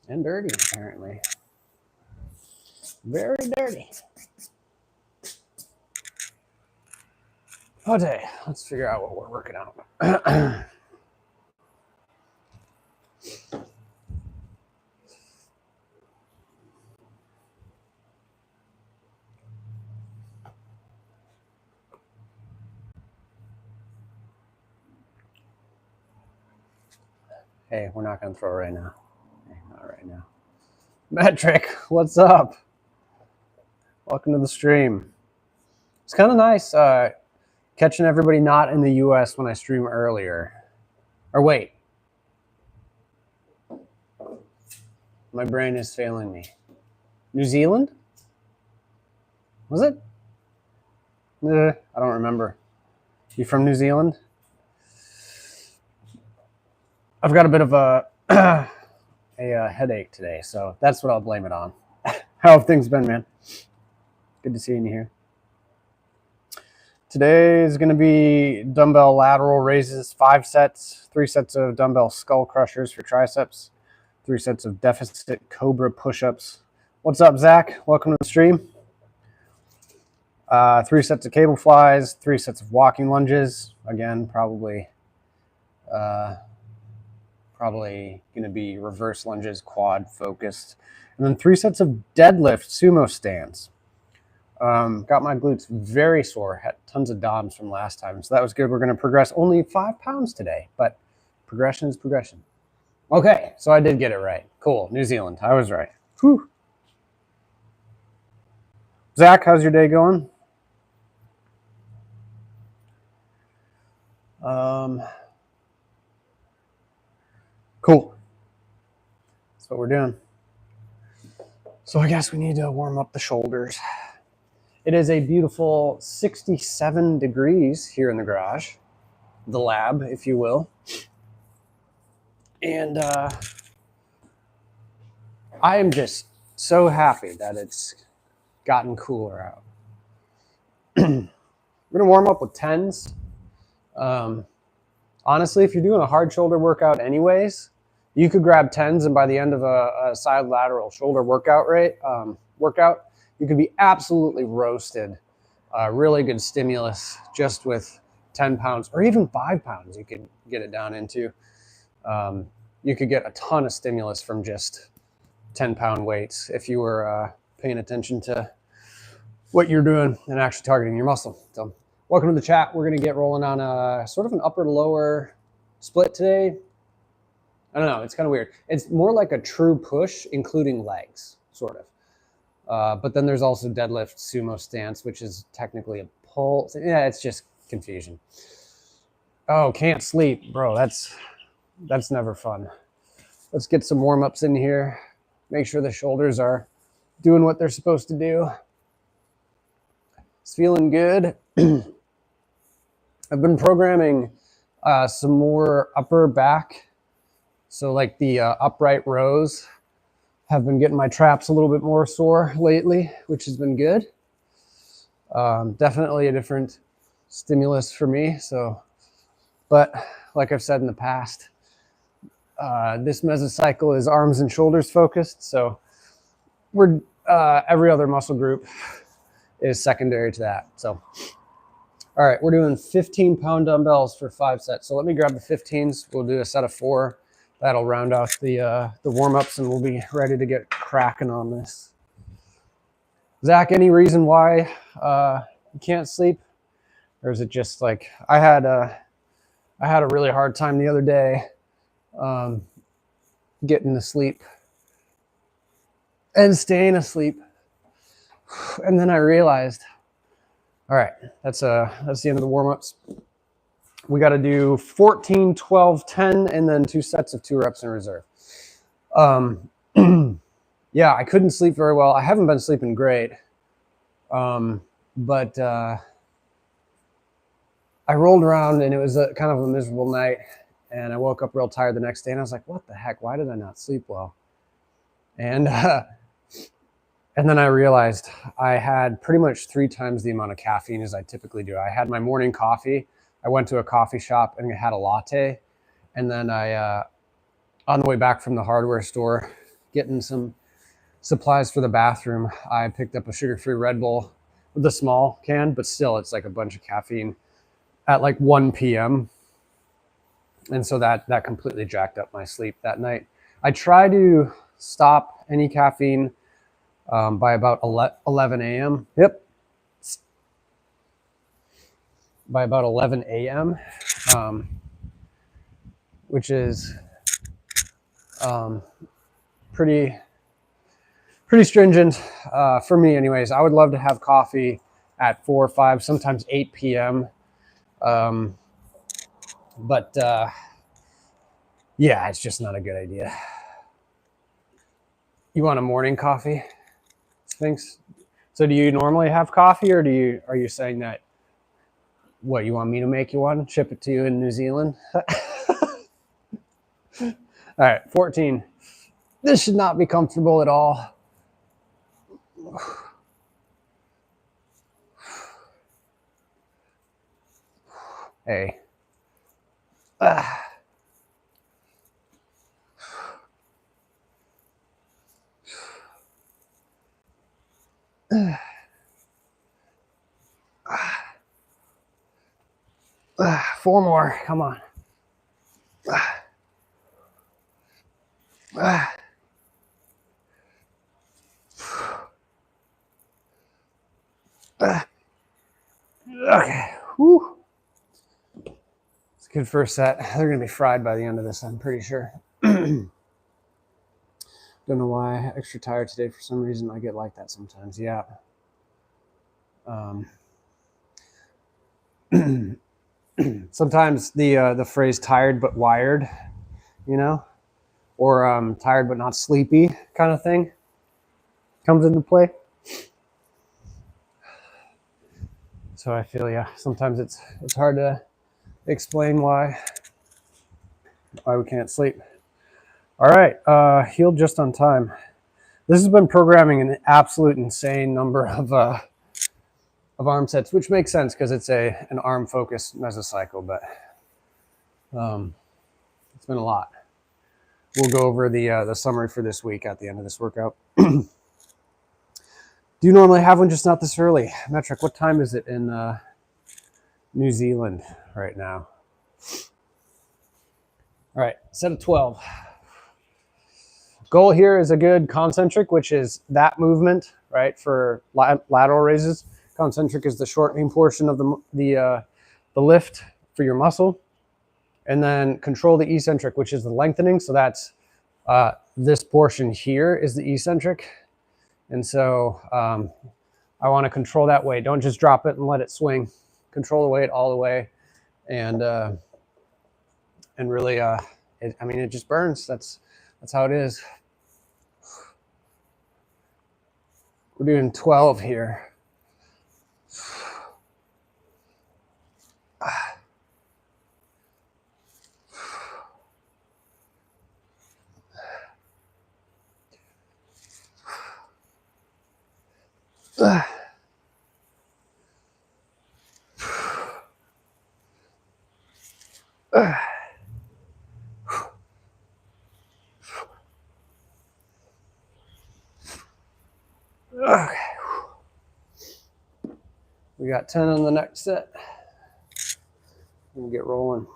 And dirty, apparently. Very dirty. Okay, let's figure out what we're working on. Hey, we're not going to throw right now. Hey, not right now. Metric, what's up? Welcome to the stream. It's kind of nice catching everybody not in the US when I stream earlier. Or wait. My brain is failing me. New Zealand? Was it? I don't remember. You from New Zealand? I've got a bit of a headache today, so that's what I'll blame it on. How have things been, man? Good to see you here. Today is going to be dumbbell lateral raises, 5 sets, 3 sets of dumbbell skull crushers for triceps, 3 sets of deficit cobra push-ups. What's up, Zach? Welcome to the stream. 3 sets of cable flies, 3 sets of walking lunges. Again, probably going to be reverse lunges, quad focused. And then 3 sets of deadlift sumo stands. Got my glutes very sore, had tons of DOMs from last time. So that was good. We're going to progress only 5 pounds today, but progression is progression. Okay, so I did get it right. Cool, New Zealand, I was right. Whew. Zach, how's your day going? Cool. That's what we're doing. So I guess we need to warm up the shoulders. It is a beautiful 67 degrees here in the garage, the lab, if you will. And I am just so happy that it's gotten cooler out. We're going to warm up with 10s. Honestly, if you're doing a hard shoulder workout anyways, you could grab 10s, and by the end of a side lateral shoulder workout, you could be absolutely roasted. Really good stimulus just with 10 pounds or even 5 pounds you could get it down into. You could get a ton of stimulus from just 10-pound weights if you were paying attention to what you're doing and actually targeting your muscle. So welcome to the chat. We're going to get rolling on a sort of an upper to lower split today. I don't know. It's kind of weird. It's more like a true push, including legs, sort of. But then there's also deadlift sumo stance, which is technically a pull. Yeah, it's just confusion. Oh, can't sleep, bro. That's never fun. Let's get some warm-ups in here. Make sure the shoulders are doing what they're supposed to do. It's feeling good. I've been programming some more upper back. So like the upright rows have been getting my traps a little bit more sore lately, which has been good. Definitely a different stimulus for me. So, but like I've said in the past, this mesocycle is arms and shoulders focused. So we're every other muscle group is secondary to that. So, all right, we're doing 15-pound dumbbells for 5 sets. So let me grab the 15s. We'll do a set of 4. That'll round out the warm-ups, and we'll be ready to get cracking on this. Zach, any reason why you can't sleep? Or is it just like I had a really hard time the other day getting to sleep and staying asleep. And then I realized, all right, that's the end of the warm-ups. We got to do 14, 12, 10, and then 2 sets of 2 reps in reserve. Yeah, I couldn't sleep very well. I haven't been sleeping great. But I rolled around, and it was kind of a miserable night. And I woke up real tired the next day, and I was like, what the heck? Why did I not sleep well? And then I realized I had pretty much 3 times the amount of caffeine as I typically do. I had my morning coffee. I went to a coffee shop and had a latte, and then I On the way back from the hardware store, getting some supplies for the bathroom, I picked up a sugar-free Red Bull with a small can, but still it's like a bunch of caffeine at like 1 p.m. And so that completely jacked up my sleep that night. I try to stop any caffeine by about 11 a.m. Yep. By about 11 a.m., which is pretty stringent for me anyways. I would love to have coffee at 4 or 5, sometimes 8 p.m. But yeah, it's just not a good idea. You want a morning coffee, Sphinx? So do you normally have coffee, or are you saying that, what, you want me to make you one, ship it to you in New Zealand? All right, 14. This should not be comfortable at all. Hey. Four more, come on. Okay. Whew. It's a good first set. They're going to be fried by the end of this, I'm pretty sure. Don't know why. Extra tired today for some reason. I get like that sometimes. Yeah. Sometimes the phrase "tired but wired," you know, or "tired but not sleepy" kind of thing comes into play. So I feel, yeah, sometimes it's hard to explain why we can't sleep. All right, healed just on time. This has been programming an absolute insane number of arm sets, which makes sense because it's an arm focused mesocycle, but it's been a lot. We'll go over the summary for this week at the end of this workout. Do you normally have one, just not this early? Metric, what time is it in New Zealand right now? All right, set of 12. Goal here is a good concentric, which is that movement, right, for lateral raises. Concentric is the shortening portion of the lift for your muscle. And then control the eccentric, which is the lengthening. So that's this portion here is the eccentric. And so I want to control that weight. Don't just drop it and let it swing. Control the weight all the way, and really, I mean, it just burns. That's how it is. We're doing 12 here. Okay. We got 10 on the next set. We'll get rolling.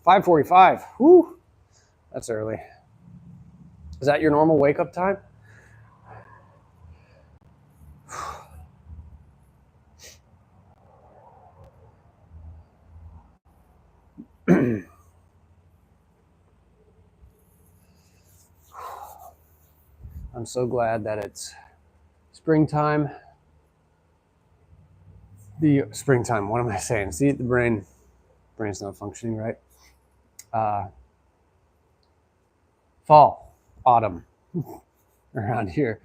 5:45. Whoo! That's early. Is that your normal wake up time? I'm so glad that it's springtime. The springtime, what am I saying? See, the brain's not functioning right. Fall, autumn, around here.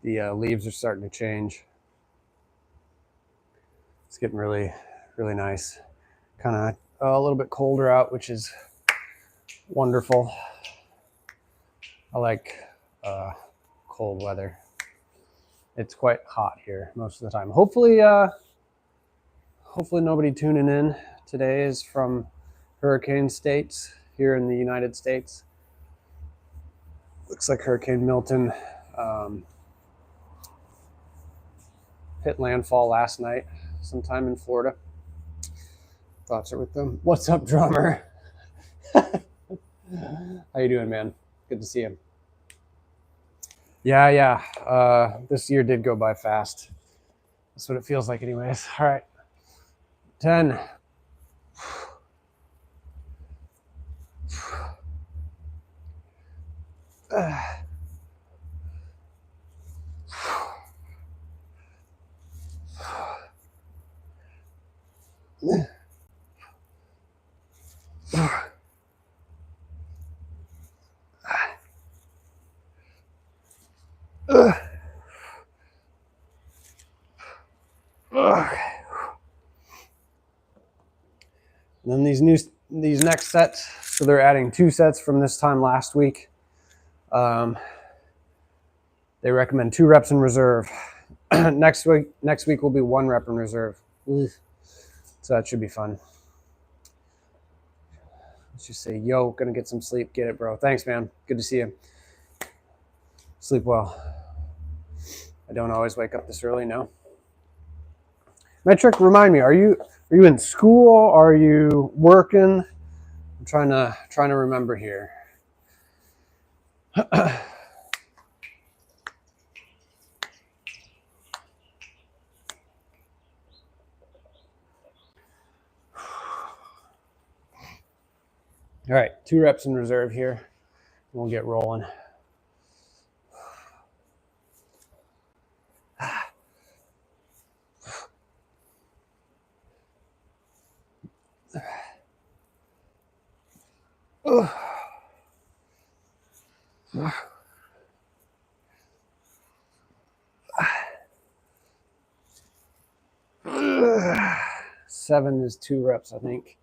The leaves are starting to change. It's getting really, really nice. Kind of a little bit colder out, which is wonderful. I like cold weather. It's quite hot here most of the time. Hopefully nobody tuning in today is from hurricane states here in the United States. Looks like Hurricane Milton hit landfall last night, sometime in Florida. Thoughts are with them. What's up, drummer? How you doing, man? Good to see you. Yeah. This year did go by fast. That's what it feels like anyways. All right. 10. And then these next sets, so they're adding 2 sets from this time last week. They recommend 2 reps in reserve. Next week will be 1 rep in reserve. So that should be fun. Let's just say, yo, gonna get some sleep. Get it, bro. Thanks, man. Good to see you. Sleep well. I don't always wake up this early, no. Metric, remind me, are you in school? Are you working? I'm trying to remember here. All right, 2 reps in reserve here. We'll get rolling. Seven is 2 reps, I think.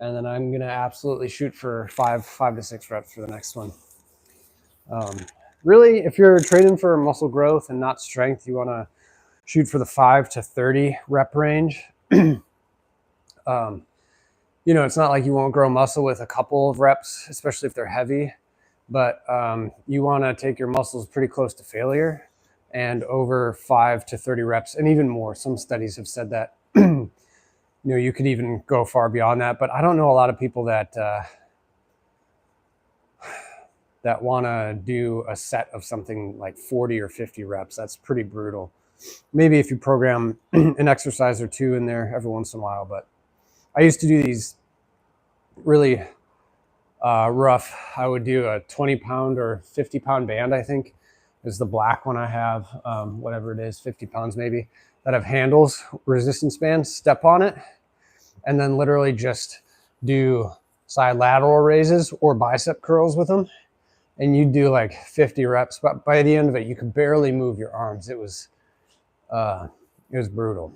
And then I'm gonna absolutely shoot for 5 to 6 reps for the next one. Really, if you're training for muscle growth and not strength, you want to shoot for the 5 to 30 rep range. You know, it's not like you won't grow muscle with a couple of reps, especially if they're heavy, but you want to take your muscles pretty close to failure and over 5 to 30 reps and even more. Some studies have said that, you know, you could even go far beyond that, but I don't know a lot of people that want to do a set of something like 40 or 50 reps. That's pretty brutal. Maybe if you program an exercise or 2 in there every once in a while, but I used to do these really rough. I would do a 20-pound or 50-pound band, I think is the black one I have, whatever it is, 50 pounds maybe, that have handles, resistance bands, step on it, and then literally just do side lateral raises or bicep curls with them. And you do like 50 reps, but by the end of it, you could barely move your arms. It was brutal.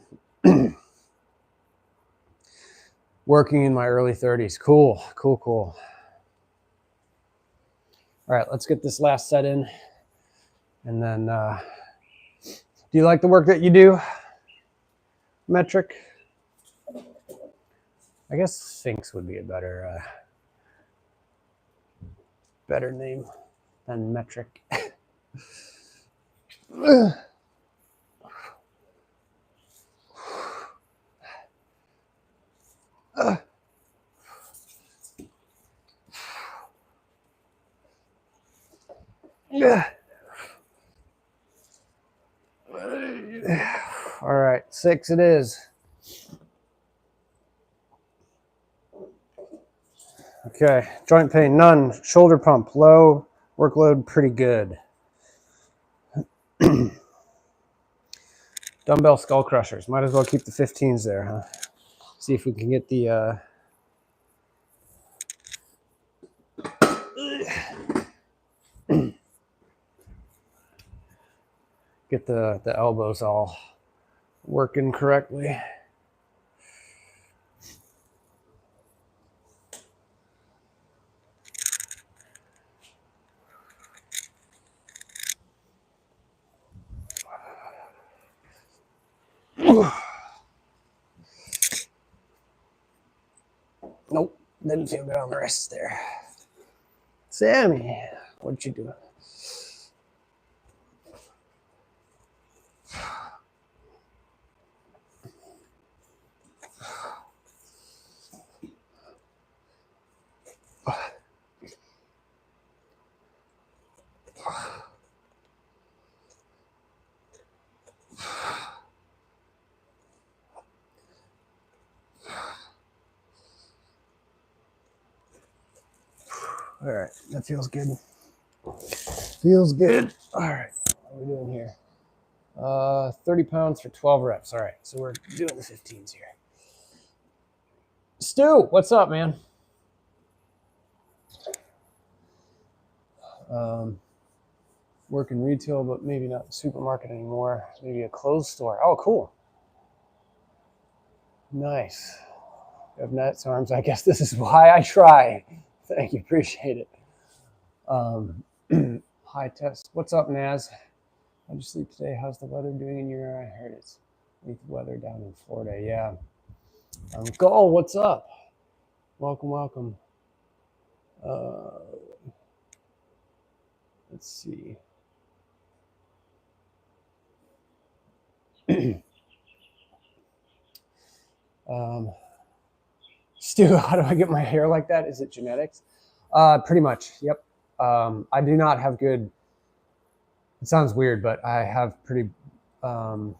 Working in my early 30s. Cool. All right, let's get this last set in. And then, do you like the work that you do, Metric? I guess Sphinx would be a better name than Metric. All right, 6 it is. Okay, joint pain, none. Shoulder pump, low. Workload, pretty good. Dumbbell skull crushers. Might as well keep the 15s there, huh? See if we can get the... get the elbows all working correctly. Nope, didn't feel good on the wrist there. Sammy, what you doing? All right, that feels good. Feels good. All right, what are we doing here? 30 pounds for 12 reps. All right, so we're doing the 15s here. Stu, what's up, man? Work in retail, but maybe not supermarket anymore. Maybe a clothes store. Oh, cool. Nice. You have nuts arms. I guess this is why I try. Thank you. Appreciate it. High test. What's up, Naz? How'd you sleep today? How's the weather doing in your area? I heard it's the weather down in Florida. Yeah. Go. What's up? Welcome, welcome. Let's see. Stu, how do I get my hair like that? Is it genetics? Pretty much. Yep. I do not have good. It sounds weird, but I have pretty not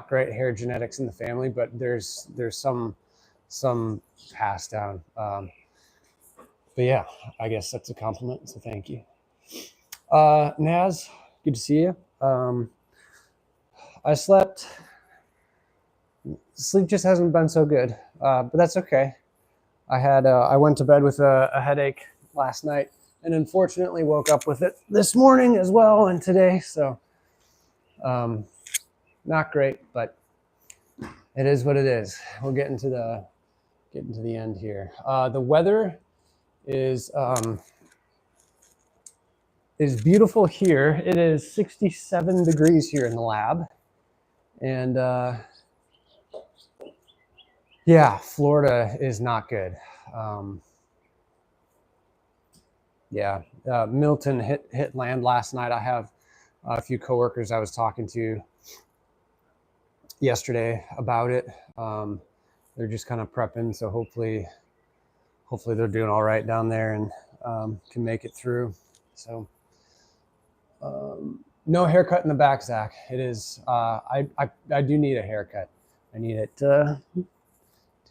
great hair genetics in the family. But there's some passed down. But yeah, I guess that's a compliment. So thank you, Naz. Good to see you. I slept. Sleep just hasn't been so good, but that's okay. I went to bed with a headache last night, and unfortunately woke up with it this morning as well and today. So, not great, but it is what it is. We're getting to the end here. The weather is beautiful here. It is 67 degrees here in the lab, and yeah, Florida is not good. Yeah, Milton hit land last night. I have a few coworkers I was talking to yesterday about it. They're just kind of prepping, so hopefully they're doing all right down there and can make it through. So no haircut in the back, Zach. It is. I do need a haircut. I need it to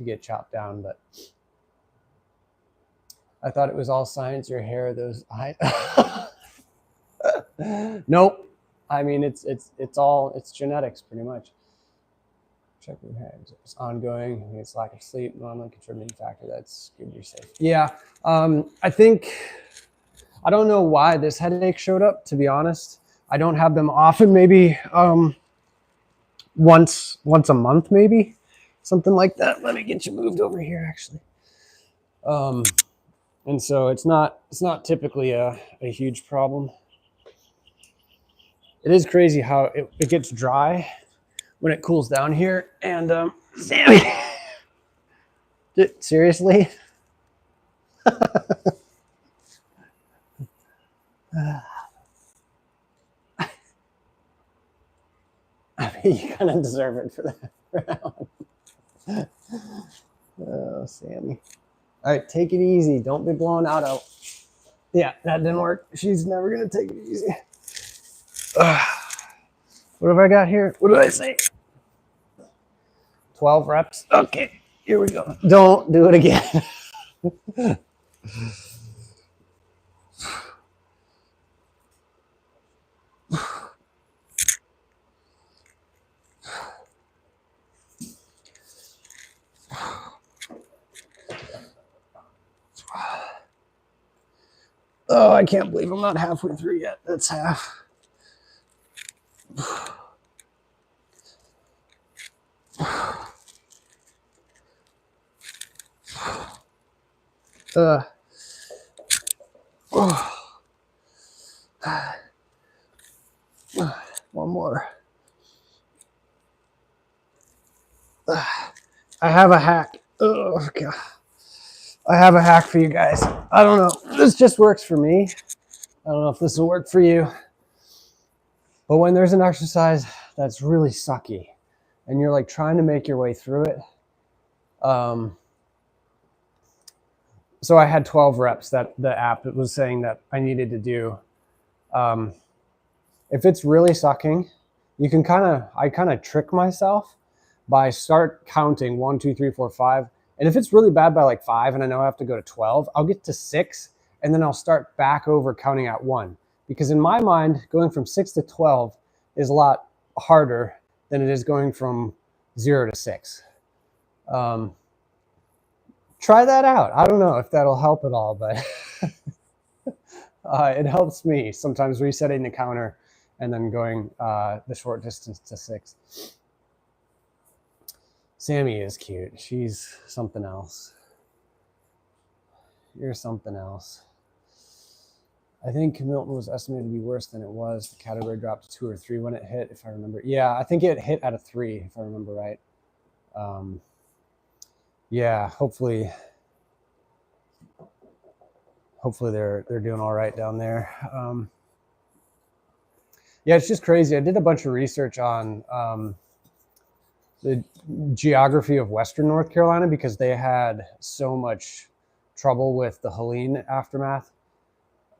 get chopped down, but I thought it was all science. Your hair, those eyes. Nope. I mean, it's genetics pretty much. Check your hair. It's ongoing. It's lack of sleep, normally contributing factor. That's good. You're safe. Yeah. I think I don't know why this headache showed up. To be honest, I don't have them often. Maybe once a month, maybe something like that. Let me get you moved over here, actually. And so it's not typically a huge problem. It is crazy how it gets dry when it cools down here. And Sammy, seriously? I mean, you kind of deserve it for that. Oh, Sammy. All right, take it easy. Don't be blowing out. Yeah, that didn't work. She's never going to take it easy. What have I got here? What did I say? 12 reps. Okay, here we go. Don't do it again. Oh, I can't believe I'm not halfway through yet. That's half. One more. I have a hack. Oh, God. I have a hack for you guys. I don't know. This just works for me. I don't know if this will work for you. But when there's an exercise that's really sucky and you're like trying to make your way through it, so I had 12 reps that the app was saying that I needed to do. If it's really sucking, you can I kind of trick myself by start counting 1, 2, 3, 4, 5. And if it's really bad by like 5 and I know I have to go to 12, I'll get to 6 and then I'll start back over counting at 1. Because in my mind, going from 6 to 12 is a lot harder than it is going from 0 to 6. Try that out. I don't know if that'll help at all, but it helps me sometimes resetting the counter and then going the short distance to 6. Sammy is cute. She's something else. You're something else. I think Milton was estimated to be worse than it was. The category dropped to 2 or 3 when it hit, if I remember. Yeah, I think it hit at a 3, if I remember right. Yeah, hopefully they're doing all right down there. Yeah, it's just crazy. I did a bunch of research on the geography of Western North Carolina because they had so much trouble with the Helene aftermath,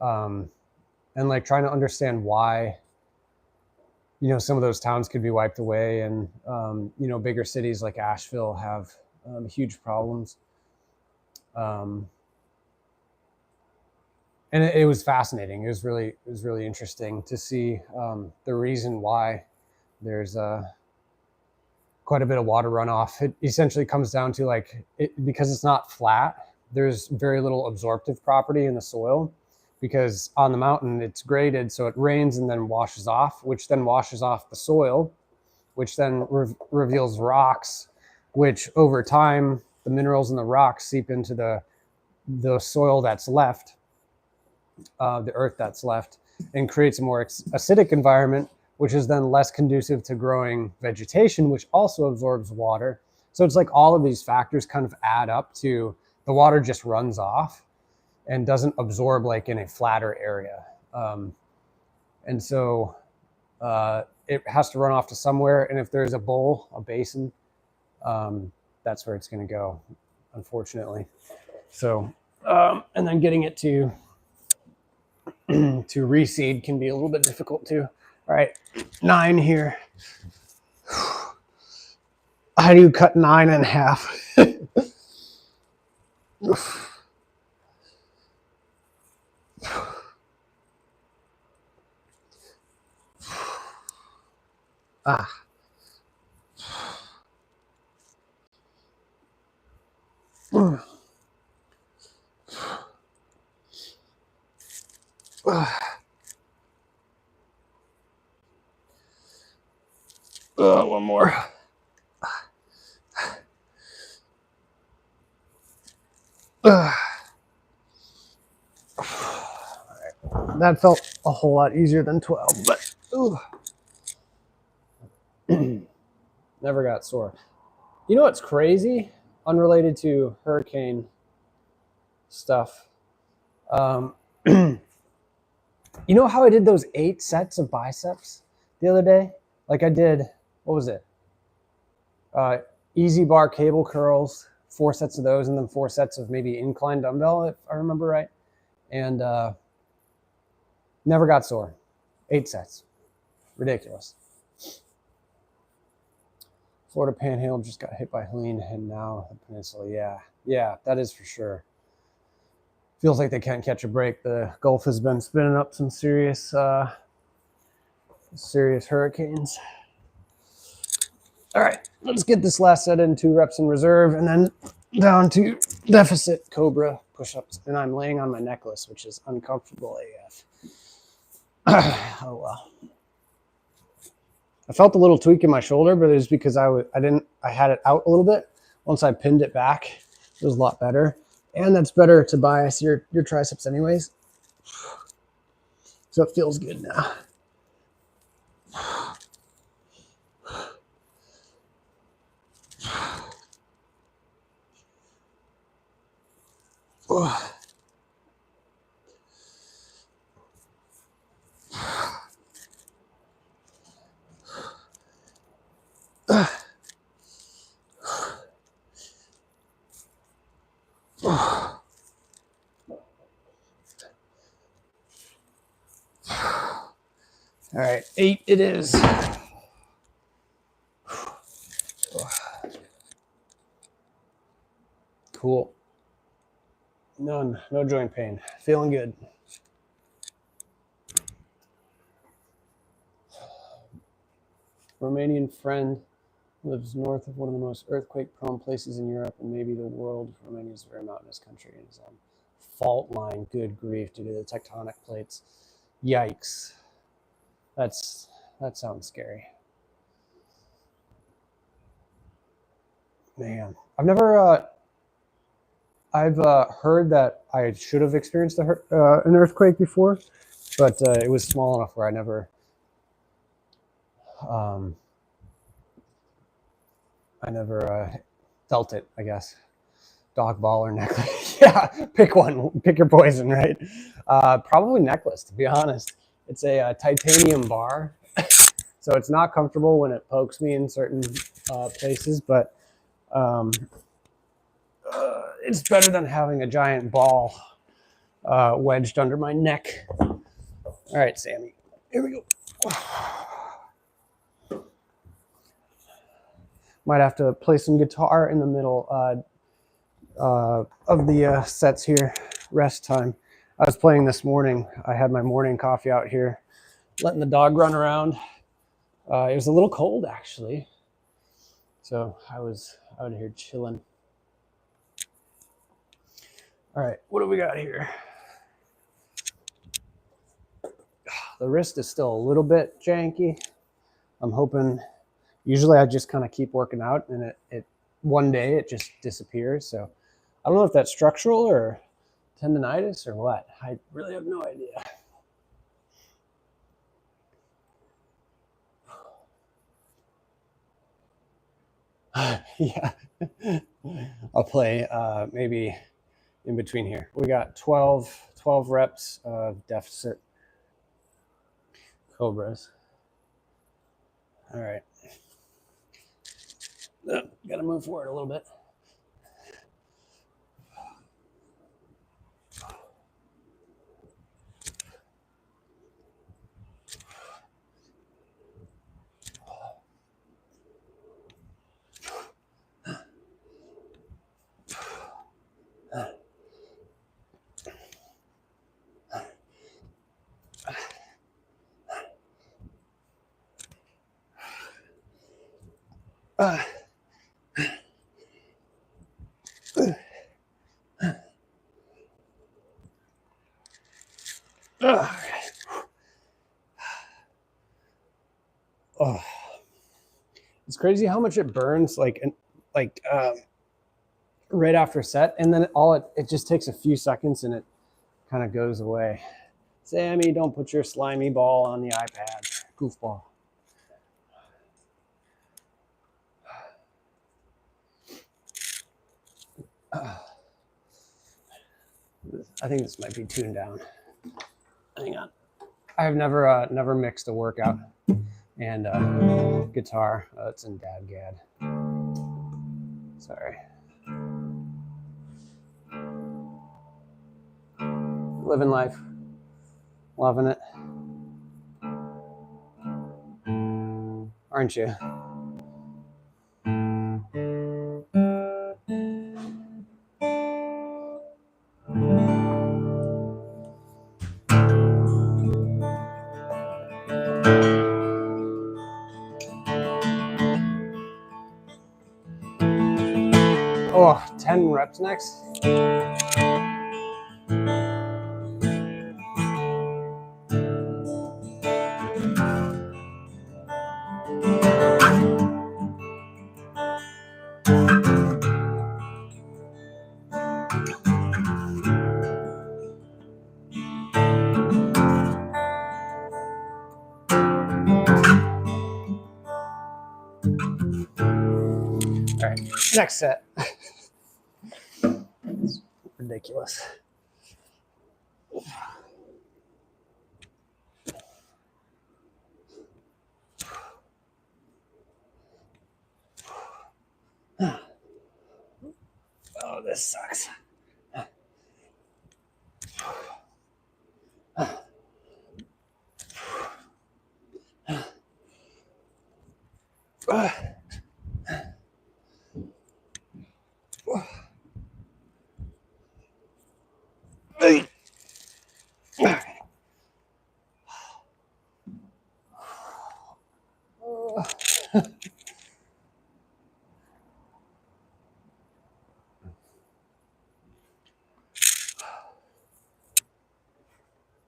and like trying to understand why, you know, some of those towns could be wiped away, and you know, bigger cities like Asheville have huge problems. And it was fascinating. It was really interesting to see the reason why there's quite a bit of water runoff. It essentially comes down to because it's not flat, there's very little absorptive property in the soil, because on the mountain it's graded, so it rains and then washes off, which then washes off the soil, which then reveals rocks, which over time the minerals in the rocks seep into the soil that's left, the earth that's left, and creates a more acidic environment, which is then less conducive to growing vegetation, which also absorbs water. So it's like all of these factors kind of add up to the water just runs off and doesn't absorb like in a flatter area. And so it has to run off to somewhere. And if there's a bowl, a basin, that's where it's going to go, unfortunately. So, and then getting it to reseed can be a little bit difficult too. All right, 9 here. How do you cut 9 in half? One more. That felt a whole lot easier than 12, but never got sore. You know what's crazy? Unrelated to hurricane stuff. You know how I did those 8 sets of biceps the other day? Like I did, what was it? Easy bar cable curls, 4 sets of those, and then 4 sets of maybe incline dumbbell, if I remember right. And never got sore. 8 sets. Ridiculous. Florida Panhandle just got hit by Helene, and now the peninsula. Yeah, that is for sure. Feels like they can't catch a break. The Gulf has been spinning up some serious hurricanes. All right, let's get this last set in, 2 reps in reserve, and then down to deficit cobra push-ups. And I'm laying on my necklace, which is uncomfortable AF. Oh well. I felt a little tweak in my shoulder, but it was because I had it out a little bit. Once I pinned it back, it was a lot better. And that's better to bias your triceps anyways. So it feels good now. All right, 8 it is. Cool. None, no joint pain. Feeling good. Romanian friend lives north of one of the most earthquake-prone places in Europe and maybe the world. Romania is a very mountainous country and is on fault line. Good grief, due to the tectonic plates. Yikes. That sounds scary. Man, I've never. I've heard that I should have experienced an earthquake before, but it was small enough where I never. I never felt it, I guess. Dog ball or necklace. Yeah, pick one. Pick your poison, right? Probably necklace, to be honest. It's a titanium bar, so it's not comfortable when it pokes me in certain places, but it's better than having a giant ball wedged under my neck. All right, Sammy, here we go. Might have to play some guitar in the middle of the sets here. Rest time. I was playing this morning. I had my morning coffee out here, letting the dog run around. It was a little cold, actually, so I was out here chilling. All right, what do we got here? The wrist is still a little bit janky. I'm hoping. Usually I just kind of keep working out and it one day it just disappears. So I don't know if that's structural or tendonitis or what. I really have no idea. Yeah. I'll play maybe in between here. We got 12 reps of deficit cobras. All right. Got to move forward a little bit. Oh, it's crazy how much it burns, like right after set, and then it just takes a few seconds and it kind of goes away. Sammy, don't put your slimy ball on the iPad, goofball. I think this might be tuned down. Hang on. I've never mixed a workout and guitar. It's in dadgad. Sorry. Living life. Loving it. Aren't you? Oh, 10 reps next. All right, next set. We're ridiculous. Oh, this sucks.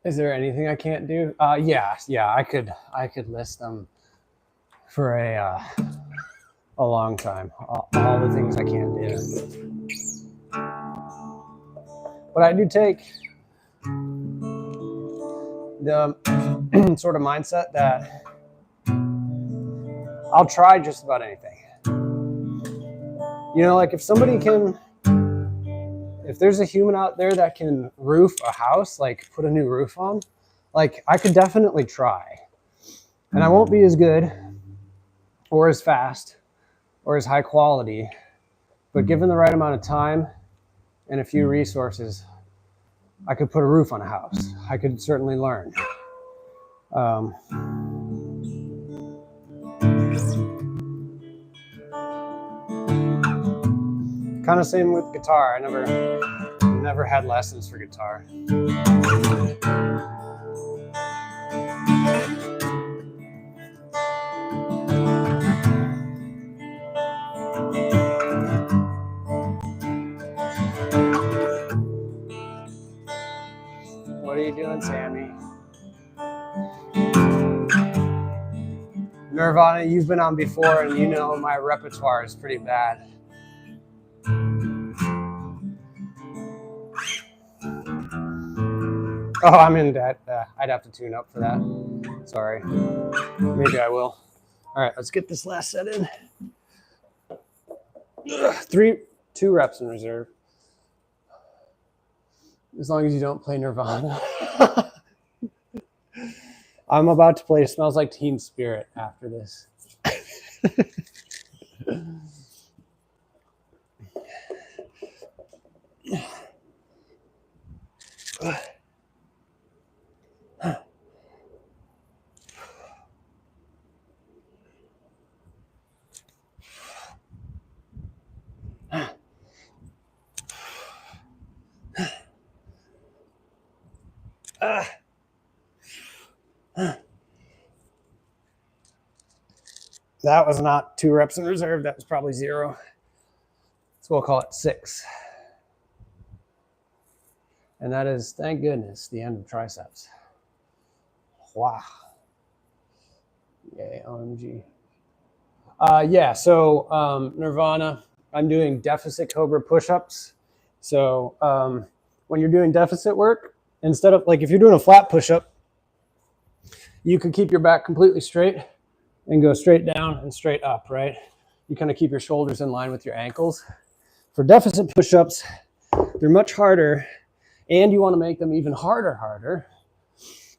Is there anything I can't do? Yeah, I could list them for a long time. All the things I can't do. But I do take the sort of mindset that I'll try just about anything. You know, like if there's a human out there that can roof a house, like put a new roof on, like I could definitely try. And I won't be as good or as fast or as high quality, but given the right amount of time and a few resources, I could put a roof on a house. I could certainly learn. Kind of same with guitar. I never had lessons for guitar. What are you doing, Sammy? Nirvana, you've been on before and you know my repertoire is pretty bad. Oh, I'm in debt. I'd have to tune up for that. Sorry. Maybe I will. All right, let's get this last set in. 2 reps in reserve. As long as you don't play Nirvana. I'm about to play Smells Like Teen Spirit after this. That was not 2 reps in reserve. That was probably 0. So we'll call it 6. And that is, thank goodness, the end of triceps. Wow. Yay, OMG. Yeah, so Nirvana, I'm doing deficit Cobra push-ups. So when you're doing deficit work, instead of, like if you're doing a flat push-up, you could keep your back completely straight and go straight down and straight up, right? You kind of keep your shoulders in line with your ankles. For deficit push-ups, they're much harder, and you want to make them even harder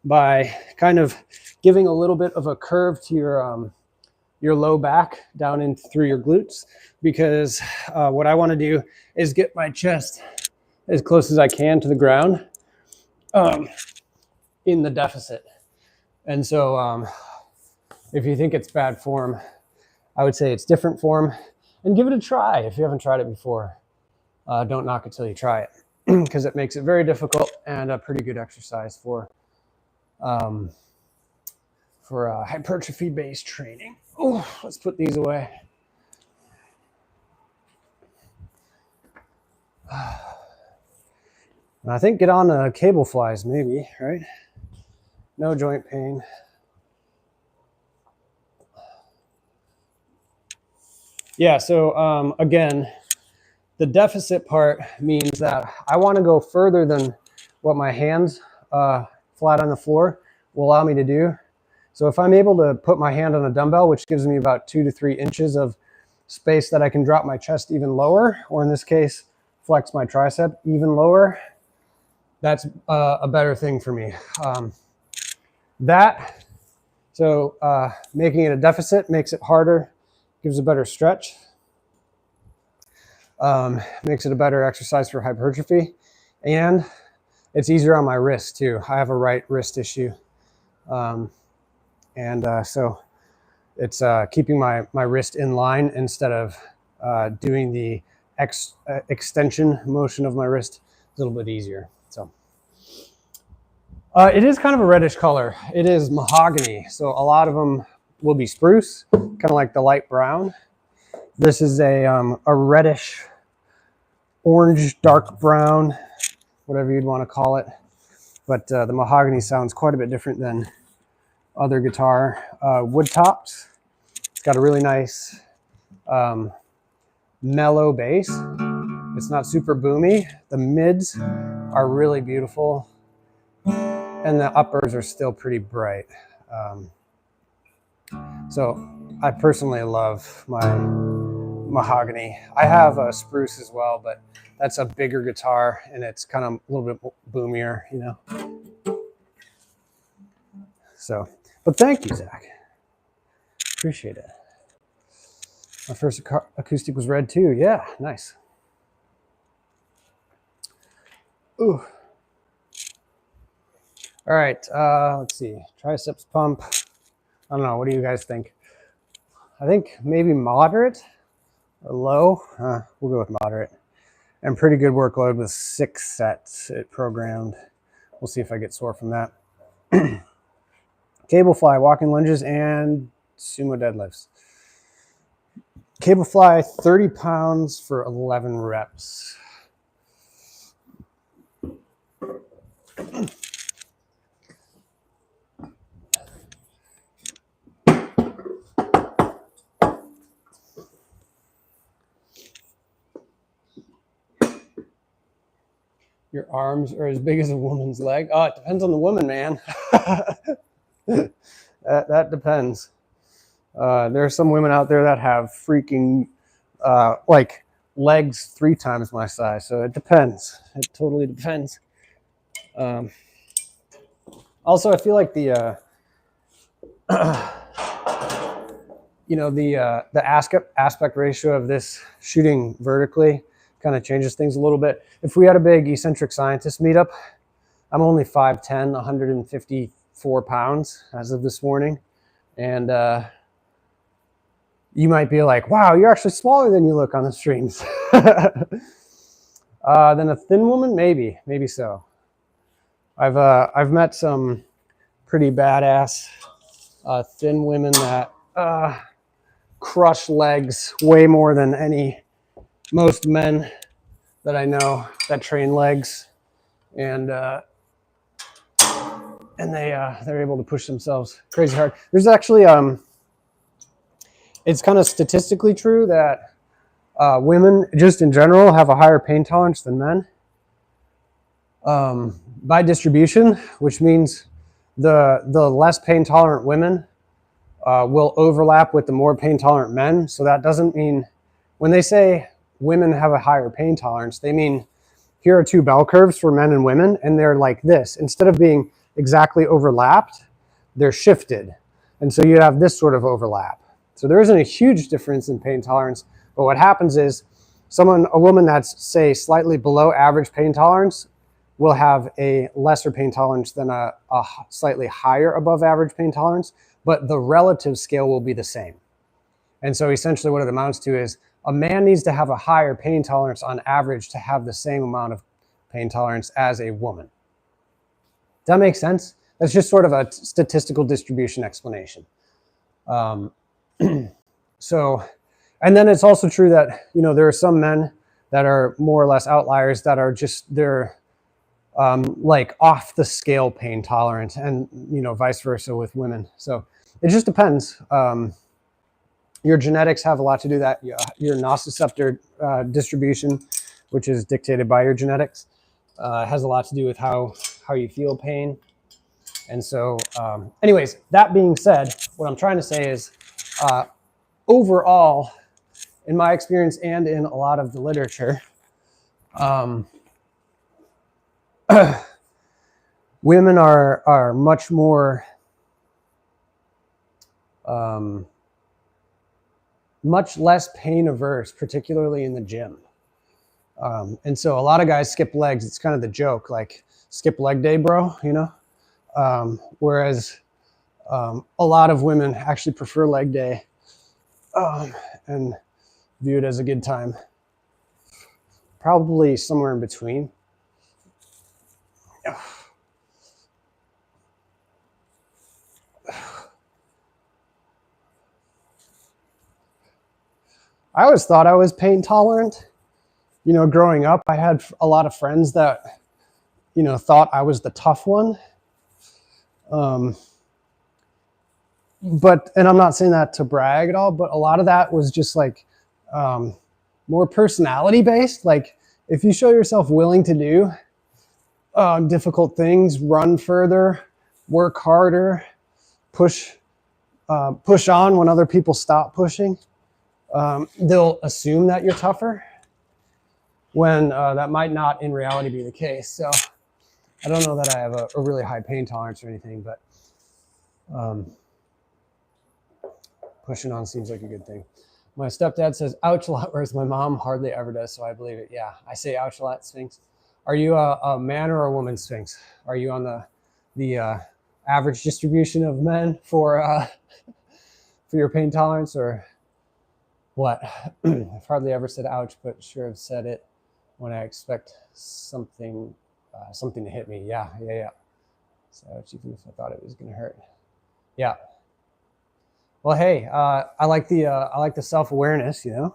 by kind of giving a little bit of a curve to your low back down in through your glutes, because what I want to do is get my chest as close as I can to the ground in the deficit. And so if you think it's bad form, I would say it's different form, and give it a try if you haven't tried it before. Don't knock it till you try it, because it makes it very difficult and a pretty good exercise for hypertrophy-based training. Oh, let's put these away. And I think get on cable flies maybe, right? No joint pain. Yeah, so again, the deficit part means that I want to go further than what my hands flat on the floor will allow me to do. So if I'm able to put my hand on a dumbbell, which gives me about 2 to 3 inches of space that I can drop my chest even lower, or in this case, flex my tricep even lower, that's a better thing for me. Making it a deficit makes it harder, gives a better stretch, makes it a better exercise for hypertrophy, and it's easier on my wrist too. I have a right wrist issue. So it's keeping my wrist in line instead of doing the extension motion of my wrist a little bit easier. So it is kind of a reddish color. It is mahogany. So a lot of them will be spruce, kind of like the light brown. This is a reddish, orange, dark brown, whatever you'd want to call it. But the mahogany sounds quite a bit different than other guitar wood tops. It's got a really nice mellow bass. It's not super boomy. The mids are really beautiful, and the uppers are still pretty bright. So I personally love my mahogany. I have a spruce as well, but that's a bigger guitar and it's kind of a little bit boomier, you know. So, but thank you, Zach. Appreciate it. My first acoustic was red too. Yeah, nice. Ooh. All right, let's see. Triceps pump. I don't know. What do you guys think? I think maybe moderate or low. We'll go with moderate. And pretty good workload with 6 sets it programmed. We'll see if I get sore from that. Cable fly, walking lunges, and sumo deadlifts. Cable fly, 30 pounds for 11 reps. Your arms are as big as a woman's leg. Oh, it depends on the woman, man. that depends. There are some women out there that have freaking like legs 3 times my size. So it depends. It totally depends. Also, I feel like the the aspect ratio of this shooting vertically kind of changes things a little bit. If we had a big eccentric scientist meetup, I'm only 5'10", 154 pounds as of this morning. And you might be like, wow, you're actually smaller than you look on the streams. Then a thin woman, maybe so. I've met some pretty badass thin women that crush legs way more than most men that I know that train legs, and they're able to push themselves crazy hard. There's actually it's kind of statistically true that women just in general have a higher pain tolerance than men by distribution, which means the less pain tolerant women will overlap with the more pain tolerant men. So that doesn't mean, when they say women have a higher pain tolerance, they mean here are 2 bell curves for men and women, and they're like this. Instead of being exactly overlapped, they're shifted. And so you have this sort of overlap. So there isn't a huge difference in pain tolerance, but what happens is a woman that's, say, slightly below average pain tolerance will have a lesser pain tolerance than a slightly higher above average pain tolerance, but the relative scale will be the same. And so essentially what it amounts to is a man needs to have a higher pain tolerance on average to have the same amount of pain tolerance as a woman. Does that make sense? That's just sort of a statistical distribution explanation. So, and then it's also true that, there are some men that are more or less outliers that are just, they're like off the scale pain tolerant, and, vice versa with women. So it just depends. Your genetics have a lot to do with that. Your nociceptor distribution, which is dictated by your genetics, has a lot to do with how you feel pain. And so, anyways, that being said, what I'm trying to say is, overall, in my experience and in a lot of the literature, Women are much more much less pain averse, particularly in the gym. And so a lot of guys skip legs. It's kind of the joke, like skip leg day, bro, you know? Whereas a lot of women actually prefer leg day and view it as a good time. Probably somewhere in between. I always thought I was pain tolerant. You know, growing up, I had a lot of friends that, you know, thought I was the tough one. But, and I'm not saying that to brag at all, but a lot of that was just like more personality based. Like if you show yourself willing to do difficult things, run further, work harder, push on when other people stop pushing, they'll assume that you're tougher when that might not in reality be the case. So I don't know that I have a really high pain tolerance or anything, but pushing on seems like a good thing. My stepdad says ouch a lot, whereas my mom hardly ever does, so I believe it. Yeah, I say ouch a lot, Sphinx. Are you a man or a woman, Sphinx? Are you on the average distribution of men for your pain tolerance, or what? I've hardly ever said ouch, but sure have said it when I expect something to hit me. Yeah. So ouch, even if I thought it was gonna hurt. Yeah. Well, hey, I like the self-awareness, you know.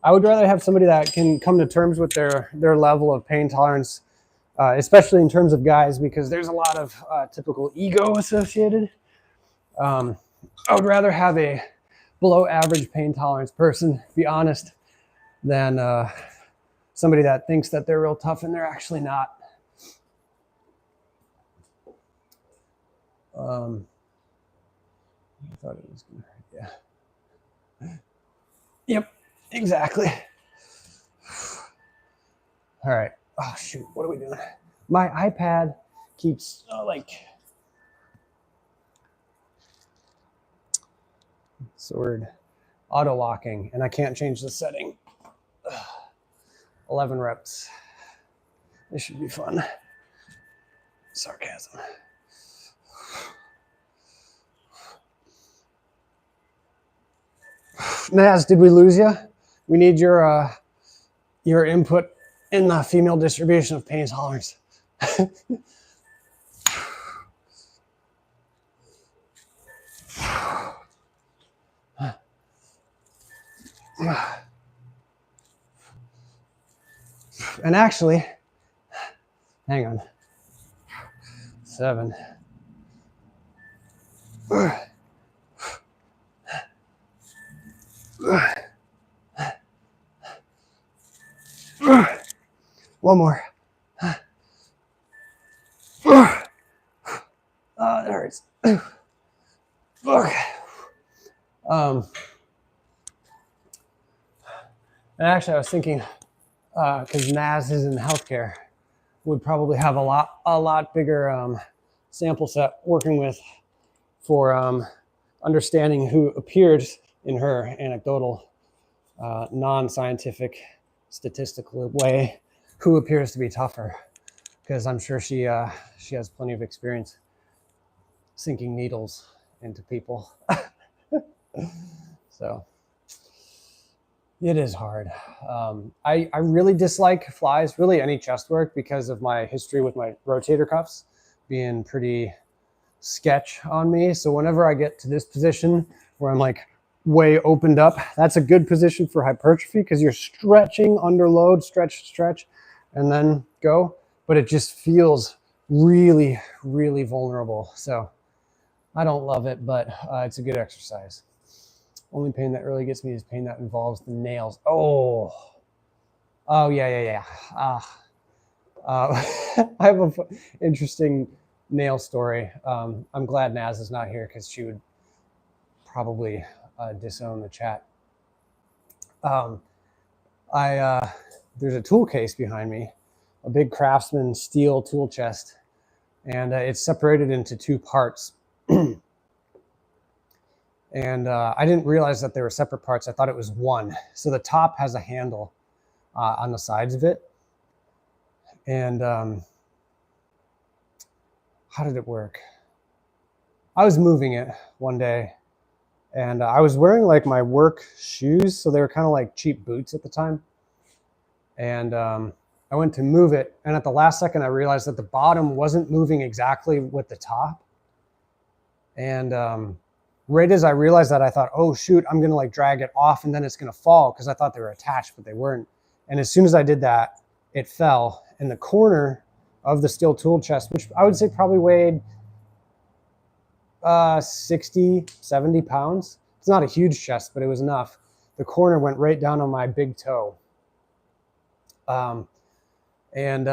I would rather have somebody that can come to terms with their level of pain tolerance, especially in terms of guys, because there's a lot of typical ego associated. I would rather have a below average pain tolerance person, to be honest, than somebody that thinks that they're real tough and they're actually not. I thought it was going to hurt. Yeah. Yep, exactly. All right. Oh, shoot. What are we doing? My iPad keeps sword auto-locking, and I can't change the setting. 11 reps. This should be fun. Sarcasm. Naz, did we lose you? We need your input in the female distribution of pain tolerance. And actually, hang on. 7. One more. Oh, that hurts. And actually, I was thinking, because Naz is in healthcare, would probably have a lot bigger sample set working with for understanding who appears in her anecdotal, non-scientific, statistical way, who appears to be tougher. Because I'm sure she has plenty of experience sinking needles into people. So it is hard. I really dislike flies, really any chest work, because of my history with my rotator cuffs being pretty sketch on me. So whenever I get to this position where I'm like way opened up, that's a good position for hypertrophy because you're stretching under load, stretch, and then go. But it just feels really, really vulnerable. So I don't love it, but it's a good exercise. Only pain that really gets me is pain that involves the nails. Oh yeah. I have an interesting nail story. I'm glad Naz is not here because she would probably disown the chat. there's a tool case behind me, a big Craftsman steel tool chest, and it's separated into two parts. And I didn't realize that they were separate parts. I thought it was one. So the top has a handle on the sides of it. And how did it work? I was moving it one day, and I was wearing like my work shoes. So they were kind of like cheap boots at the time. And I went to move it. And at the last second, I realized that the bottom wasn't moving exactly with the top. And right as I realized that, I thought, oh shoot, I'm gonna like drag it off and then it's gonna fall, because I thought they were attached, but they weren't. And as soon as I did that, it fell. And the corner of the steel tool chest, which I would say probably weighed 60, 70 pounds. It's not a huge chest, but it was enough. The corner went right down on my big toe. I think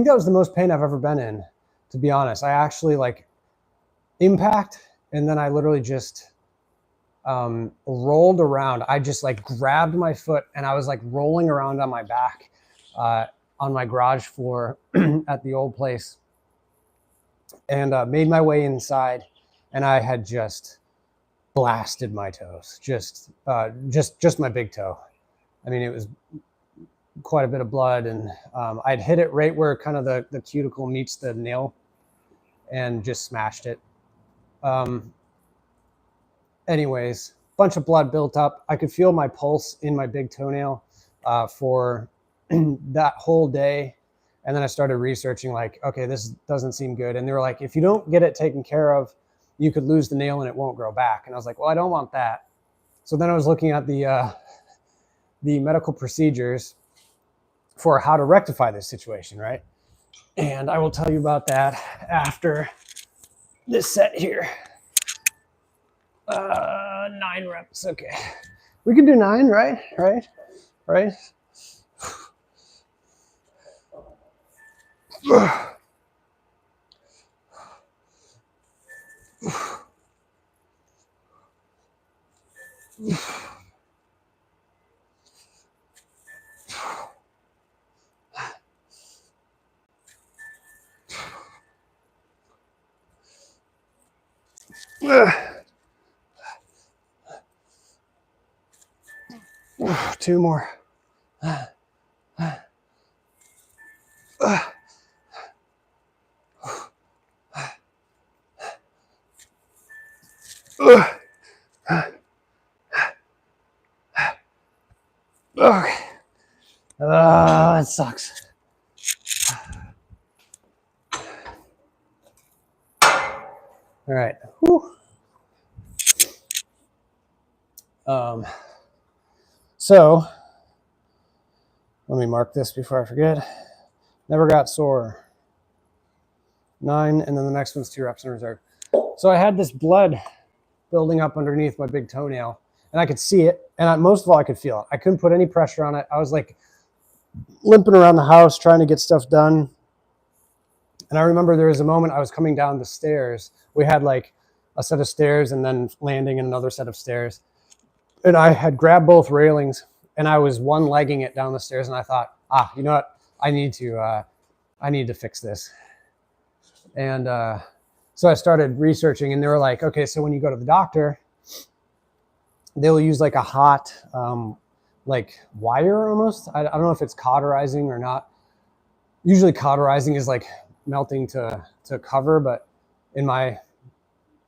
that was the most pain I've ever been in, to be honest. I actually like impact, and then I literally just rolled around. I just like grabbed my foot and I was like rolling around on my back on my garage floor at the old place, and made my way inside, and I had just blasted my toes, just my big toe. I mean, it was quite a bit of blood, and I'd hit it right where kind of the cuticle meets the nail, and just smashed it. Anyways, bunch of blood built up. I could feel my pulse in my big toenail for that whole day. And then I started researching, like, okay, this doesn't seem good. And they were like, if you don't get it taken care of, you could lose the nail and it won't grow back. And I was like, well, I don't want that. So then I was looking at the medical procedures for how to rectify this situation, right? And I will tell you about that after this set here. 9 reps. Okay, we can do 9, right? Two more. Okay. That sucks. All right. Whew. So let me mark this before I forget. Never got sore. 9, and then the next one's 2 reps in reserve. So I had this blood building up underneath my big toenail, and I could see it, and most of all, I could feel it. I couldn't put any pressure on it. I was like limping around the house trying to get stuff done. And I remember there was a moment I was coming down the stairs. We had like a set of stairs and then landing in another set of stairs. And I had grabbed both railings, and I was one-legging it down the stairs, and I thought, you know what? I need to fix this. And so I started researching, and they were like, okay, so when you go to the doctor, they'll use like a hot, like wire almost. I don't know if it's cauterizing or not. Usually cauterizing is like melting to cover, but in my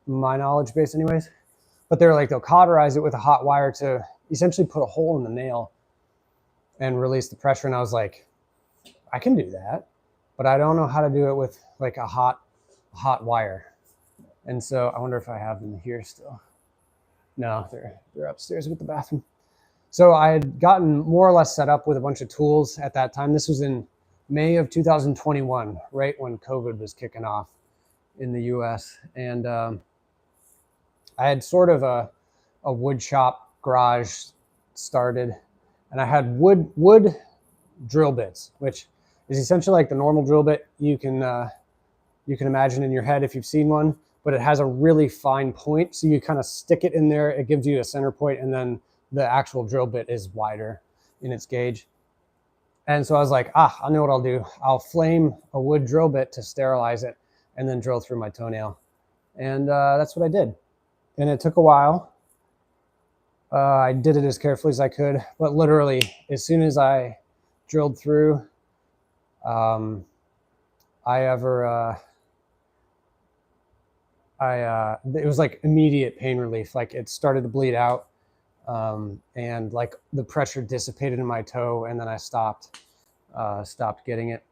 knowledge base anyways. But they're like, they'll cauterize it with a hot wire to essentially put a hole in the nail and release the pressure. And I was like, I can do that, but I don't know how to do it with like a hot wire. And so I wonder if I have them here still. No, they're upstairs with the bathroom. So I had gotten more or less set up with a bunch of tools at that time. This was in May of 2021, right when COVID was kicking off in the US. And I had sort of a wood shop garage started, and I had wood drill bits, which is essentially like the normal drill bit you can imagine in your head if you've seen one, but it has a really fine point. So you kind of stick it in there, it gives you a center point, and then the actual drill bit is wider in its gauge. And so I was like, I know what I'll do. I'll flame a wood drill bit to sterilize it and then drill through my toenail. And that's what I did. And it took a while. I did it as carefully as I could, but literally as soon as I drilled through, it was like immediate pain relief. Like it started to bleed out, and like the pressure dissipated in my toe, and then I stopped getting it,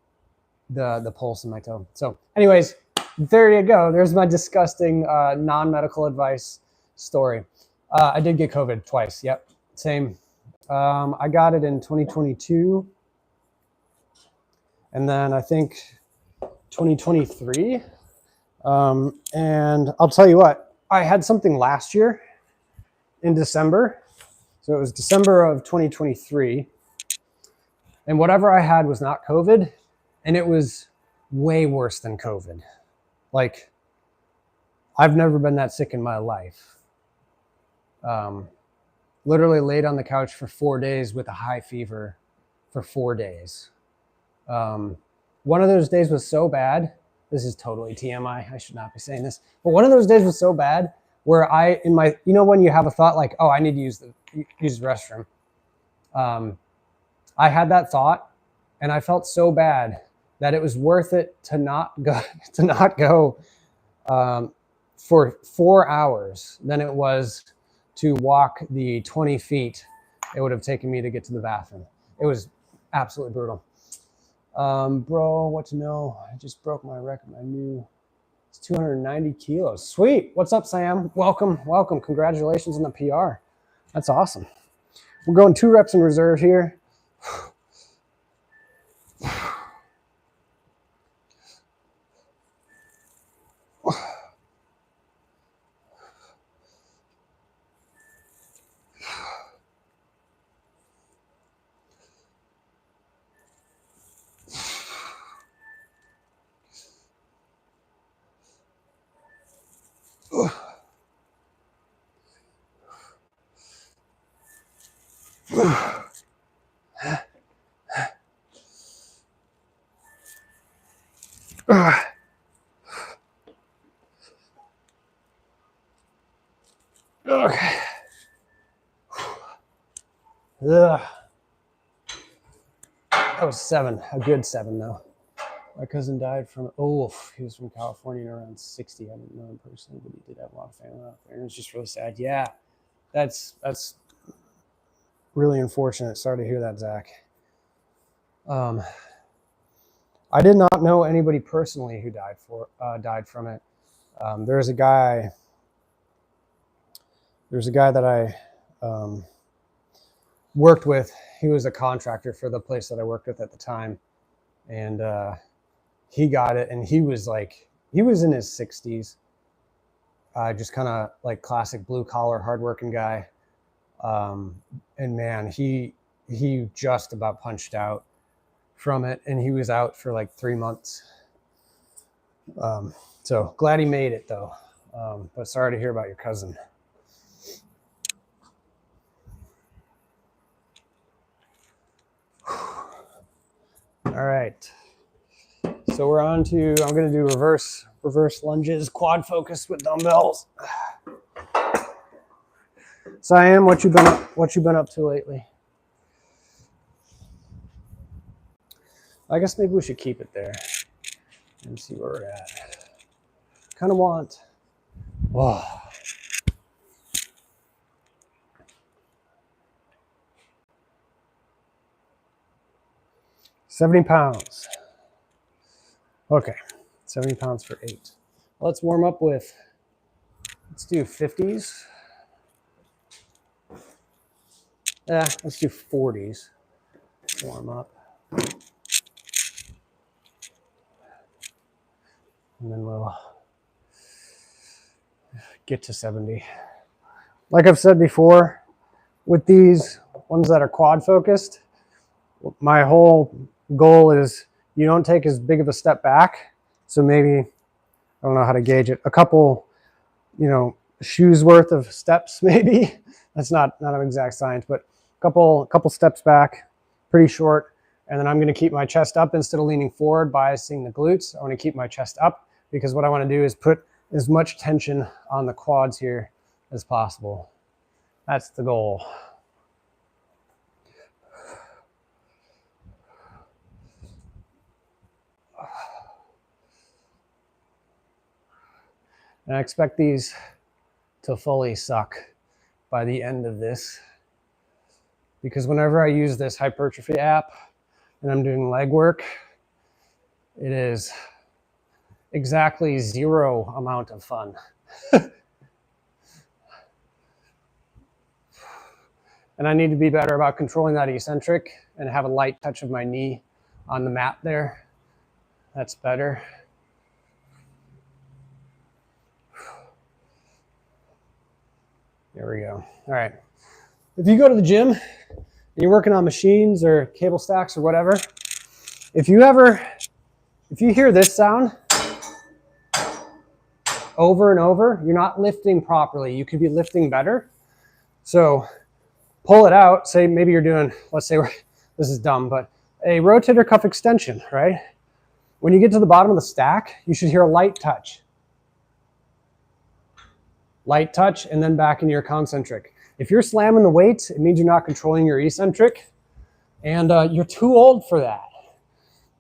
the pulse in my toe. So anyways, there you go. There's my disgusting non-medical advice story. I did get COVID twice. Yep, same. I got it in 2022, and then I think 2023. And I'll tell you what, I had something last year in December. So it was December of 2023. And whatever I had was not COVID, and it was way worse than COVID. Like, I've never been that sick in my life. Literally laid on the couch for 4 days with a high fever for 4 days. One of those days was so bad. This is totally TMI. I should not be saying this. But one of those days was so bad where when you have a thought like, oh, I need to use the restroom. I had that thought, and I felt so bad that it was worth it to not go for 4 hours than it was to walk the 20 feet it would have taken me to get to the bathroom. It was absolutely brutal. Bro, what to know? I just broke my record. It's 290 kilos. Sweet. What's up, Sam? Welcome. Congratulations on the PR. That's awesome. We're going 2 reps in reserve here. Okay. That was 7, a good 7 though. My cousin died from, he was from California and around 60. I didn't know him personally, but he did have a lot of family out there. And it was just really sad. Yeah, that's really unfortunate. Sorry to hear that, Zach. I did not know anybody personally who died from it. There's a guy that I worked with. He was a contractor for the place that I worked with at the time, and he got it, and he was in his 60s, just kind of like classic blue collar, hardworking guy. And man, he just about punched out from it, and he was out for like 3 months. So glad he made it though. But sorry to hear about your cousin. All right. So we're on to, I'm going to do reverse lunges, quad focus with dumbbells. Siam, what you been up to lately? I guess maybe we should keep it there and see where we're at. Kind of want, 70 pounds. Okay, 70 pounds for 8. Let's warm up with, let's do 50s. Let's do 40s. Warm up. And then we'll get to 70. Like I've said before, with these ones that are quad focused, my whole goal is you don't take as big of a step back. So maybe, I don't know how to gauge it, a couple, shoes worth of steps maybe That's not an exact science, but a couple steps back, pretty short. And then I'm going to keep my chest up instead of leaning forward, biasing the glutes. I want to keep my chest up because what I want to do is put as much tension on the quads here as possible. That's the goal. And I expect these to fully suck by the end of this, because whenever I use this hypertrophy app and I'm doing leg work, it is exactly 0 amount of fun. And I need to be better about controlling that eccentric and have a light touch of my knee on the mat there. That's better. There we go. All right. If you go to the gym and you're working on machines or cable stacks or whatever, if you hear this sound over and over, you're not lifting properly. You could be lifting better. So pull it out. Say maybe you're doing, let's say, this is dumb, but a rotator cuff extension, right? When you get to the bottom of the stack, you should hear a light touch. Light touch, and then back into your concentric. If you're slamming the weights, it means you're not controlling your eccentric, and you're too old for that.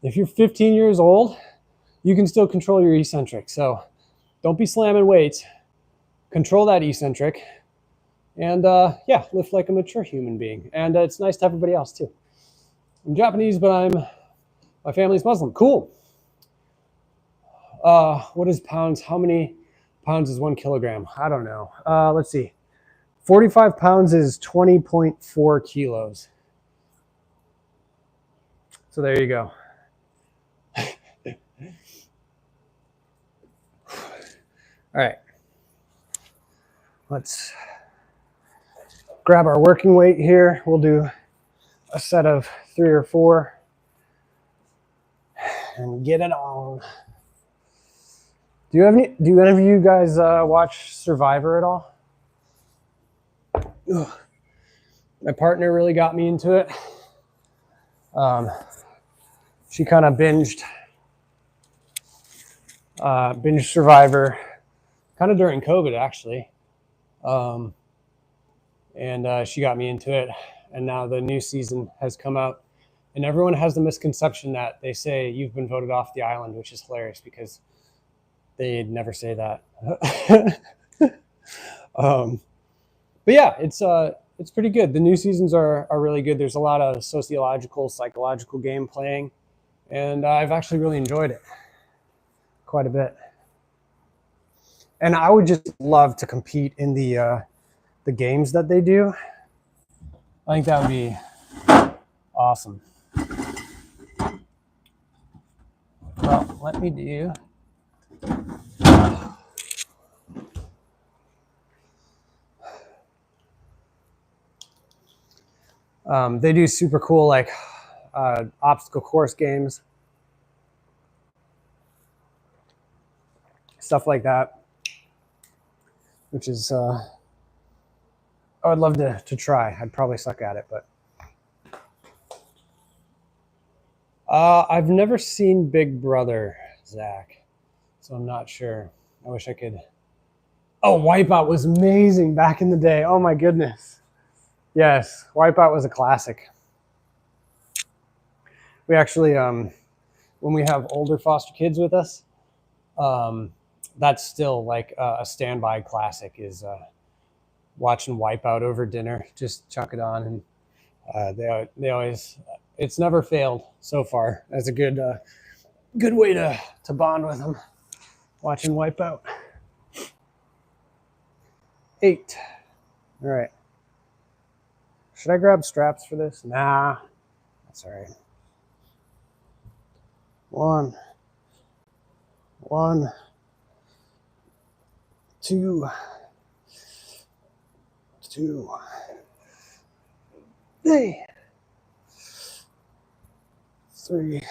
If you're 15 years old, you can still control your eccentric. So don't be slamming weights. Control that eccentric, and yeah, lift like a mature human being. And it's nice to everybody else too. I'm Japanese, but my family's Muslim. Cool. What is pounds? How many pounds is 1 kilogram? I don't know. Let's see. 45 pounds is 20.4 kilos. So there you go. All right. Let's grab our working weight here. We'll do a set of 3 or 4 and get it on. Do any of you guys watch Survivor at all? Ugh. My partner really got me into it. She kind of binged Survivor kind of during COVID, actually. And she got me into it. And now the new season has come out. And everyone has the misconception that they say you've been voted off the island, which is hilarious because they'd never say that. But yeah, it's pretty good. The new seasons are really good. There's a lot of sociological, psychological game playing. And I've actually really enjoyed it quite a bit. And I would just love to compete in the games that they do. I think that would be awesome. Well, let me do. They do super cool like obstacle course games, stuff like that, which is I would love to try. I'd probably suck at it, but I've never seen Big Brother, Zach, so I'm not sure. I wish I could. Oh, Wipeout was amazing back in the day. Oh my goodness. Yes, Wipeout was a classic. We actually, when we have older foster kids with us, that's still like a standby classic is watching Wipeout over dinner. Just chuck it on, and they always. It's never failed so far as a good way to bond with them. Watching Wipeout. 8. All right. Should I grab straps for this? Nah, that's all right. 1, 2, 3,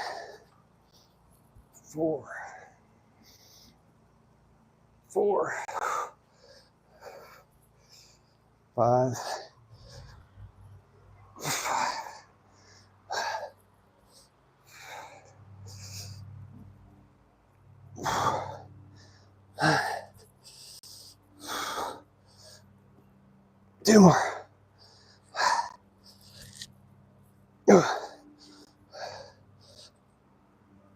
4, 4, 5. 2 more.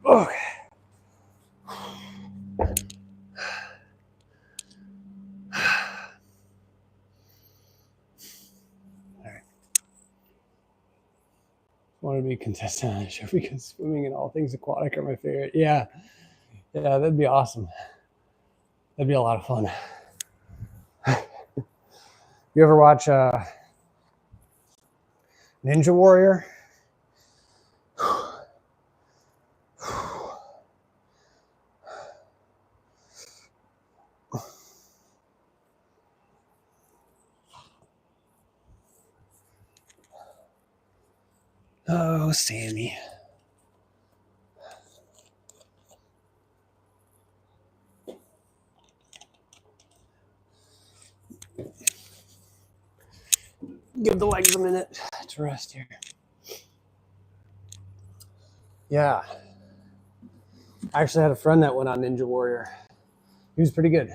Okay. Want to be a contestant on the show because swimming and all things aquatic are my favorite. Yeah, that'd be awesome. That'd be a lot of fun. You ever watch Ninja Warrior? Oh, Sammy. Give the legs a minute to rest here. Yeah. I actually had a friend that went on Ninja Warrior. He was pretty good.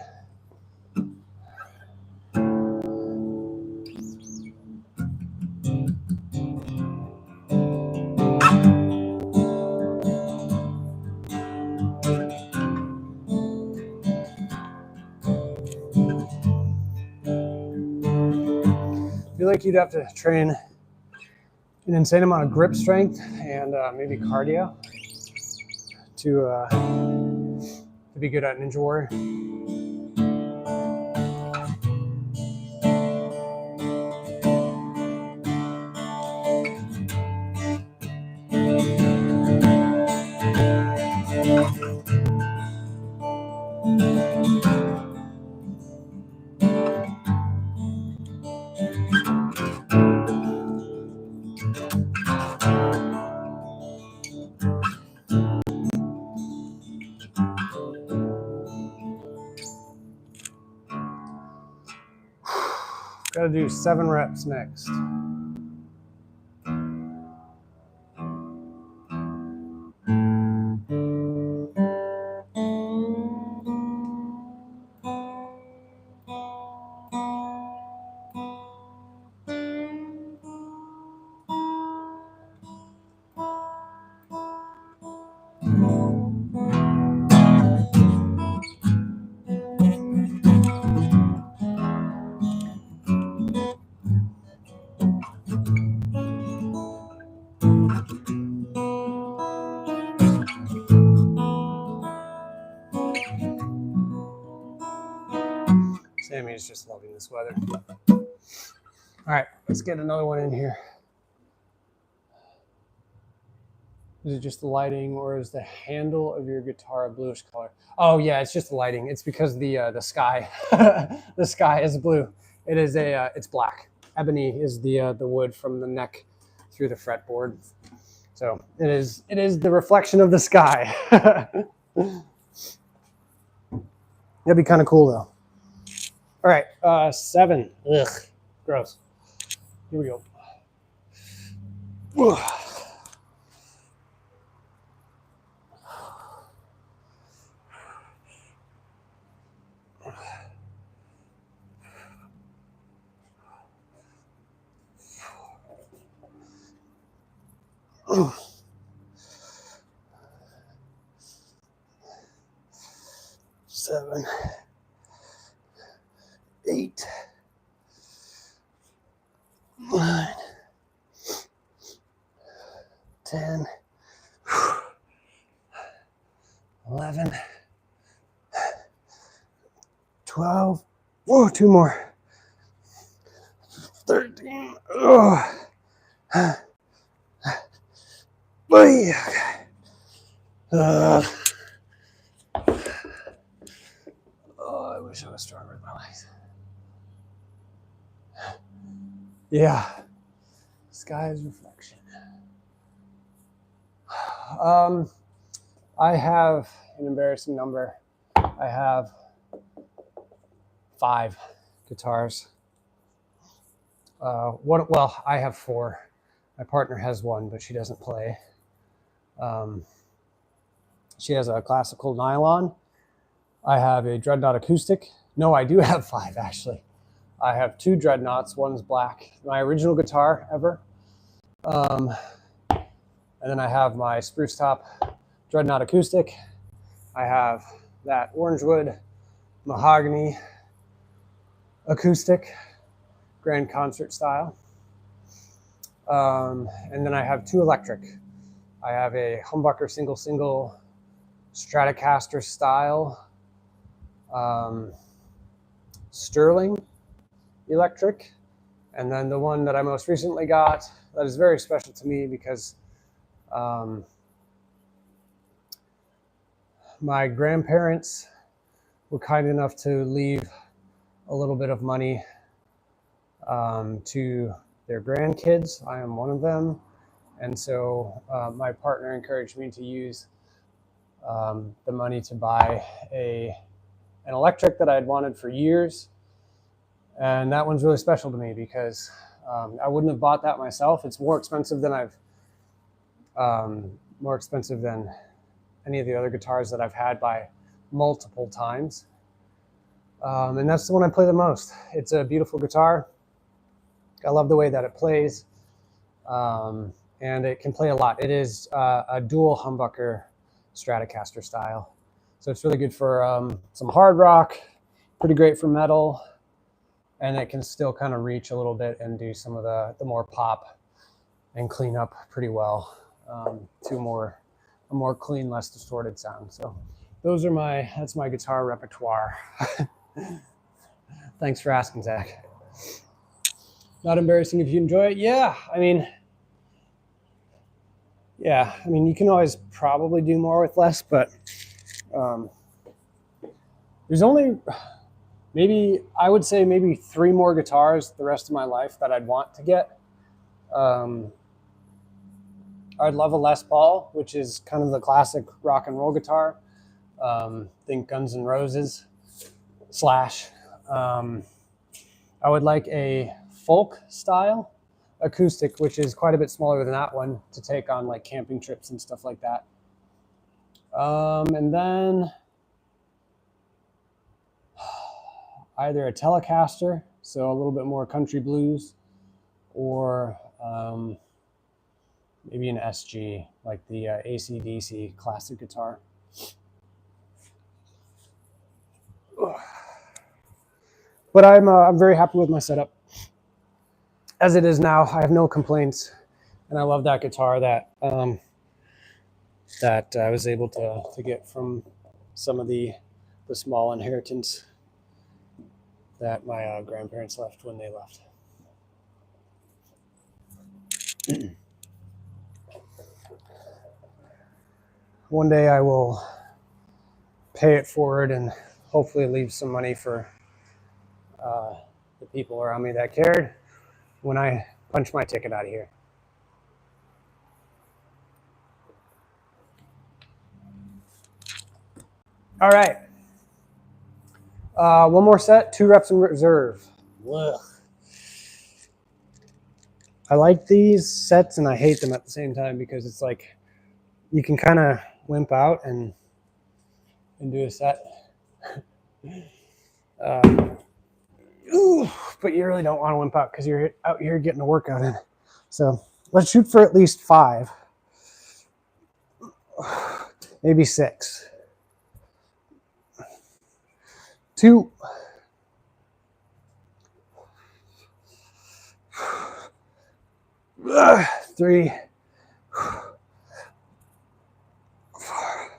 I feel like you'd have to train an insane amount of grip strength and maybe cardio to be good at Ninja Warrior. Got to do 7 reps next. Sammy's just loving this weather. All right, let's get another one in here. Is it just the lighting, or is the handle of your guitar a bluish color? Oh yeah, it's just the lighting. It's because the sky, the sky is blue. It is it's black. Ebony is the wood from the neck through the fretboard. So it is the reflection of the sky. That'd be kind of cool though. All right, 7. Ugh, gross. Here we go. Ugh. Seven, 8, 9, 10, 11, 12. Whoa, 2 more. 13. Oh. Okay. Oh, I wish I was stronger with my legs. Yeah. Sky's reflection. I have an embarrassing number. I have 5 guitars. Well, I have 4. My partner has 1, but she doesn't play. She has a classical nylon. I have a dreadnought acoustic. No, I do have 5 actually. I have 2 dreadnoughts. One's black, my original guitar ever. And then I have my spruce top dreadnought acoustic. I have that orangewood mahogany acoustic, grand concert style. And then I have 2 electric. I have a humbucker single Stratocaster style Sterling electric, and then the one that I most recently got that is very special to me because my grandparents were kind enough to leave a little bit of money to their grandkids. I am one of them, and so my partner encouraged me to use the money to buy an electric that I had wanted for years. And that one's really special to me because I wouldn't have bought that myself. It's more expensive than any of the other guitars that I've had by multiple times. And that's the one I play the most. It's a beautiful guitar. I love the way that it plays. And it can play a lot. It is a dual humbucker Stratocaster style. So it's really good for some hard rock, pretty great for metal, and it can still kind of reach a little bit and do some of the more pop and clean up pretty well to a more clean, less distorted sound. So that's my guitar repertoire. Thanks for asking, Zach. Not embarrassing if you enjoy it? Yeah, I mean, you can always probably do more with less, but there's only I would say maybe 3 more guitars the rest of my life that I'd want to get. I'd love a Les Paul, which is kind of the classic rock and roll guitar. Think Guns N' Roses / I would like a folk style acoustic, which is quite a bit smaller than that one, to take on like camping trips and stuff like that. And then either a Telecaster, so a little bit more country blues, or maybe an SG, like the AC/DC classic guitar. But I'm very happy with my setup. As it is now, I have no complaints, and I love that guitar that I was able to get from some of the small inheritance that my grandparents left when they left. One day I will pay it forward and hopefully leave some money for the people around me that cared when I punch my ticket out of here. All right. One more set, 2 reps in reserve. Ugh. I like these sets and I hate them at the same time because it's like you can kind of wimp out and do a set. But you really don't want to wimp out because you're out here getting a workout in. So let's shoot for at least 5, maybe 6. 2. 3. 4.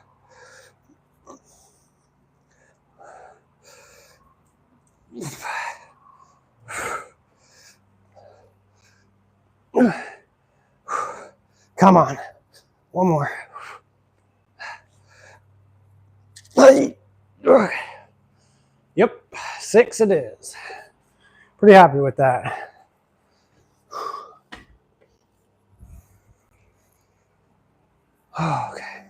Come on. One more. Yep, 6 it is. Pretty happy with that. Okay.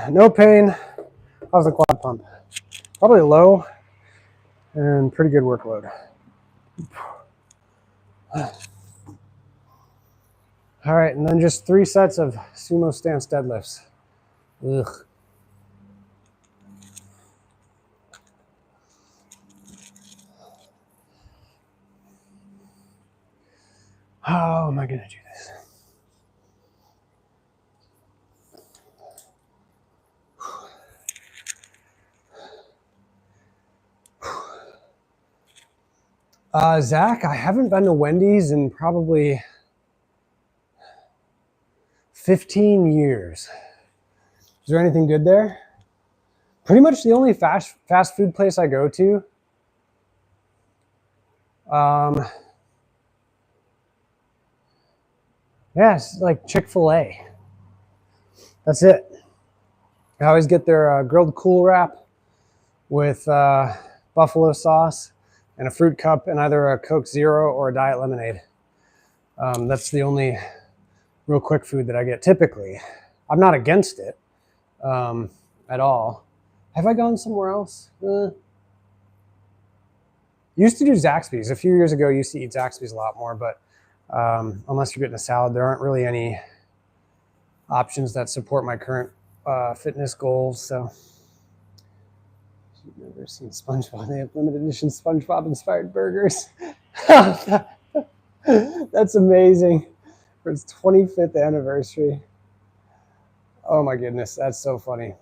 No pain. How's the quad pump? Probably low and pretty good workload. All right, and then just 3 sets of sumo stance deadlifts. Ugh. How am I gonna do this? Zach, I haven't been to Wendy's in probably 15 years. Is there anything good there? Pretty much the only fast food place I go to. Yeah, it's like Chick-fil-A. That's it. I always get their grilled Cool Wrap with buffalo sauce and a fruit cup and either a Coke Zero or a Diet Lemonade. That's the only real quick food that I get typically. I'm not against it at all. Have I gone somewhere else? Used to do Zaxby's. A few years ago, used to eat Zaxby's a lot more, but unless you're getting a salad, there aren't really any options that support my current fitness goals. So, you've never seen SpongeBob? They have limited edition SpongeBob-inspired burgers. That's amazing. For its 25th anniversary. Oh my goodness, that's so funny.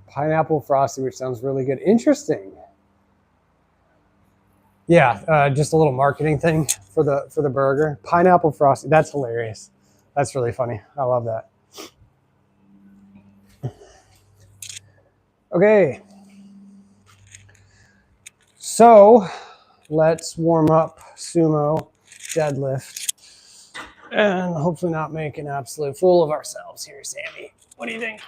Pineapple Frosty, which sounds really good. Interesting. Yeah, just a little marketing thing for the burger. Pineapple Frosty, that's hilarious. That's really funny. I love that. Okay. So let's warm up sumo deadlift and hopefully not make an absolute fool of ourselves here, Sammy. What do you think?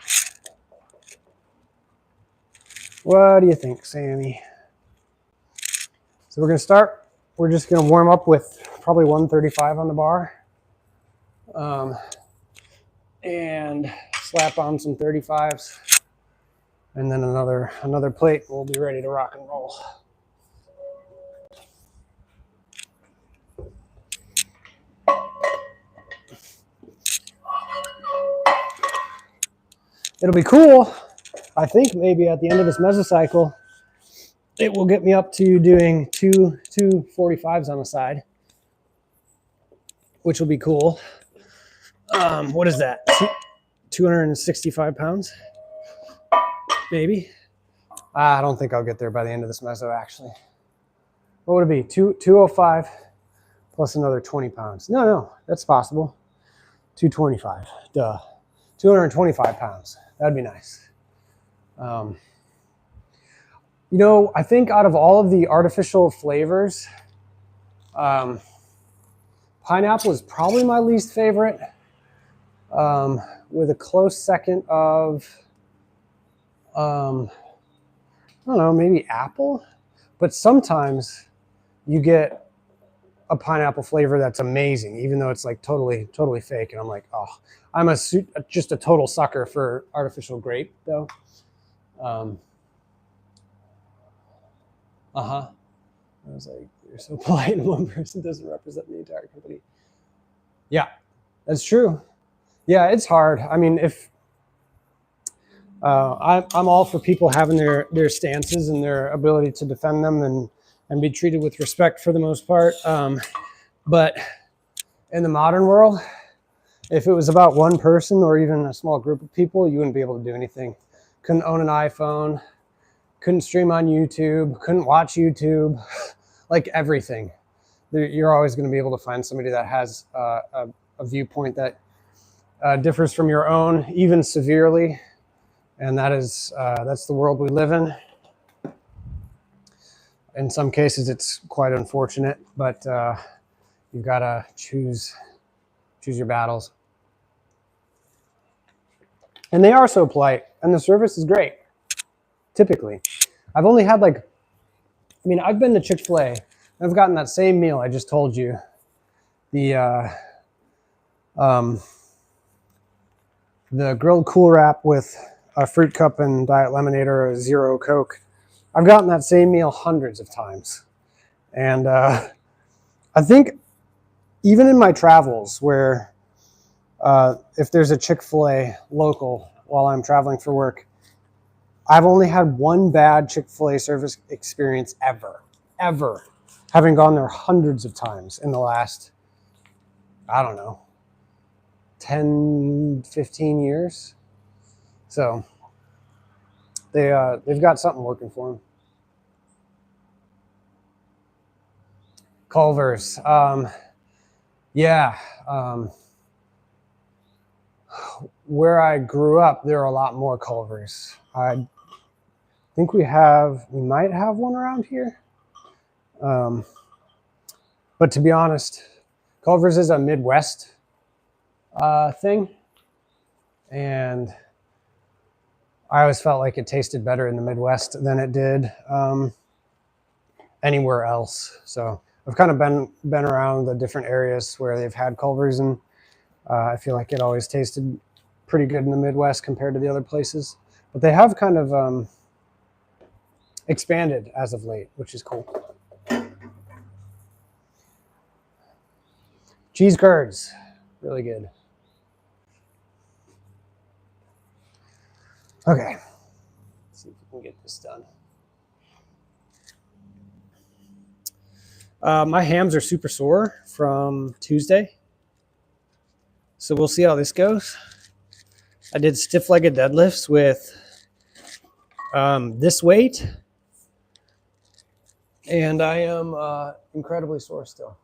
What do you think, Sammy? So we're going to start. We're just going to warm up with probably 135 on the bar. And slap on some 35s. And then another plate. We'll be ready to rock and roll. It'll be cool. I think maybe at the end of this mesocycle, it will get me up to doing two 45s on the side, which will be cool. What is that? 265 pounds? Maybe. I don't think I'll get there by the end of this meso, actually. What would it be? 205 plus another 20 pounds. No, that's possible. 225. Duh. 225 pounds. That'd be nice. You know, I think out of all of the artificial flavors, pineapple is probably my least favorite, with a close second of, I don't know, maybe apple. But sometimes you get a pineapple flavor that's amazing, even though it's like totally fake. And I'm like, oh, I'm just a total sucker for artificial grape, though. I was like, you're so polite, and one person doesn't represent the entire company. Yeah, that's true. Yeah, it's hard. I mean, if I'm all for people having their stances and their ability to defend them and be treated with respect for the most part. But in the modern world, if it was about one person or even a small group of people, you wouldn't be able to do anything. Couldn't own an iPhone, couldn't stream on YouTube, couldn't watch YouTube, like everything. You're always going to be able to find somebody that has a viewpoint that differs from your own, even severely. And that's the world we live in. In some cases, it's quite unfortunate, but you've got to choose your battles. And they are so polite, and the service is great, typically. I've only had I've been to Chick-fil-A. I've gotten that same meal I just told you. The, the grilled Cool Wrap with a fruit cup and diet lemonade or a zero Coke. I've gotten that same meal hundreds of times. And I think even in my travels where if there's a Chick-fil-A local while I'm traveling for work, I've only had one bad Chick-fil-A service experience ever, having gone there hundreds of times in the last, I don't know, 10, 15 years. So they've got something working for them. Culver's. Yeah. Where I grew up, there are a lot more Culver's. I think we might have one around here. But to be honest, Culver's is a Midwest thing. And I always felt like it tasted better in the Midwest than it did anywhere else. So I've kind of been around the different areas where they've had Culver's, and I feel like it always tasted pretty good in the Midwest compared to the other places. But they have kind of expanded as of late, which is cool. Cheese curds, really good. Okay, let's see if we can get this done. My hams are super sore from Tuesday, so we'll see how this goes. I did stiff-legged deadlifts with this weight, and I am incredibly sore still.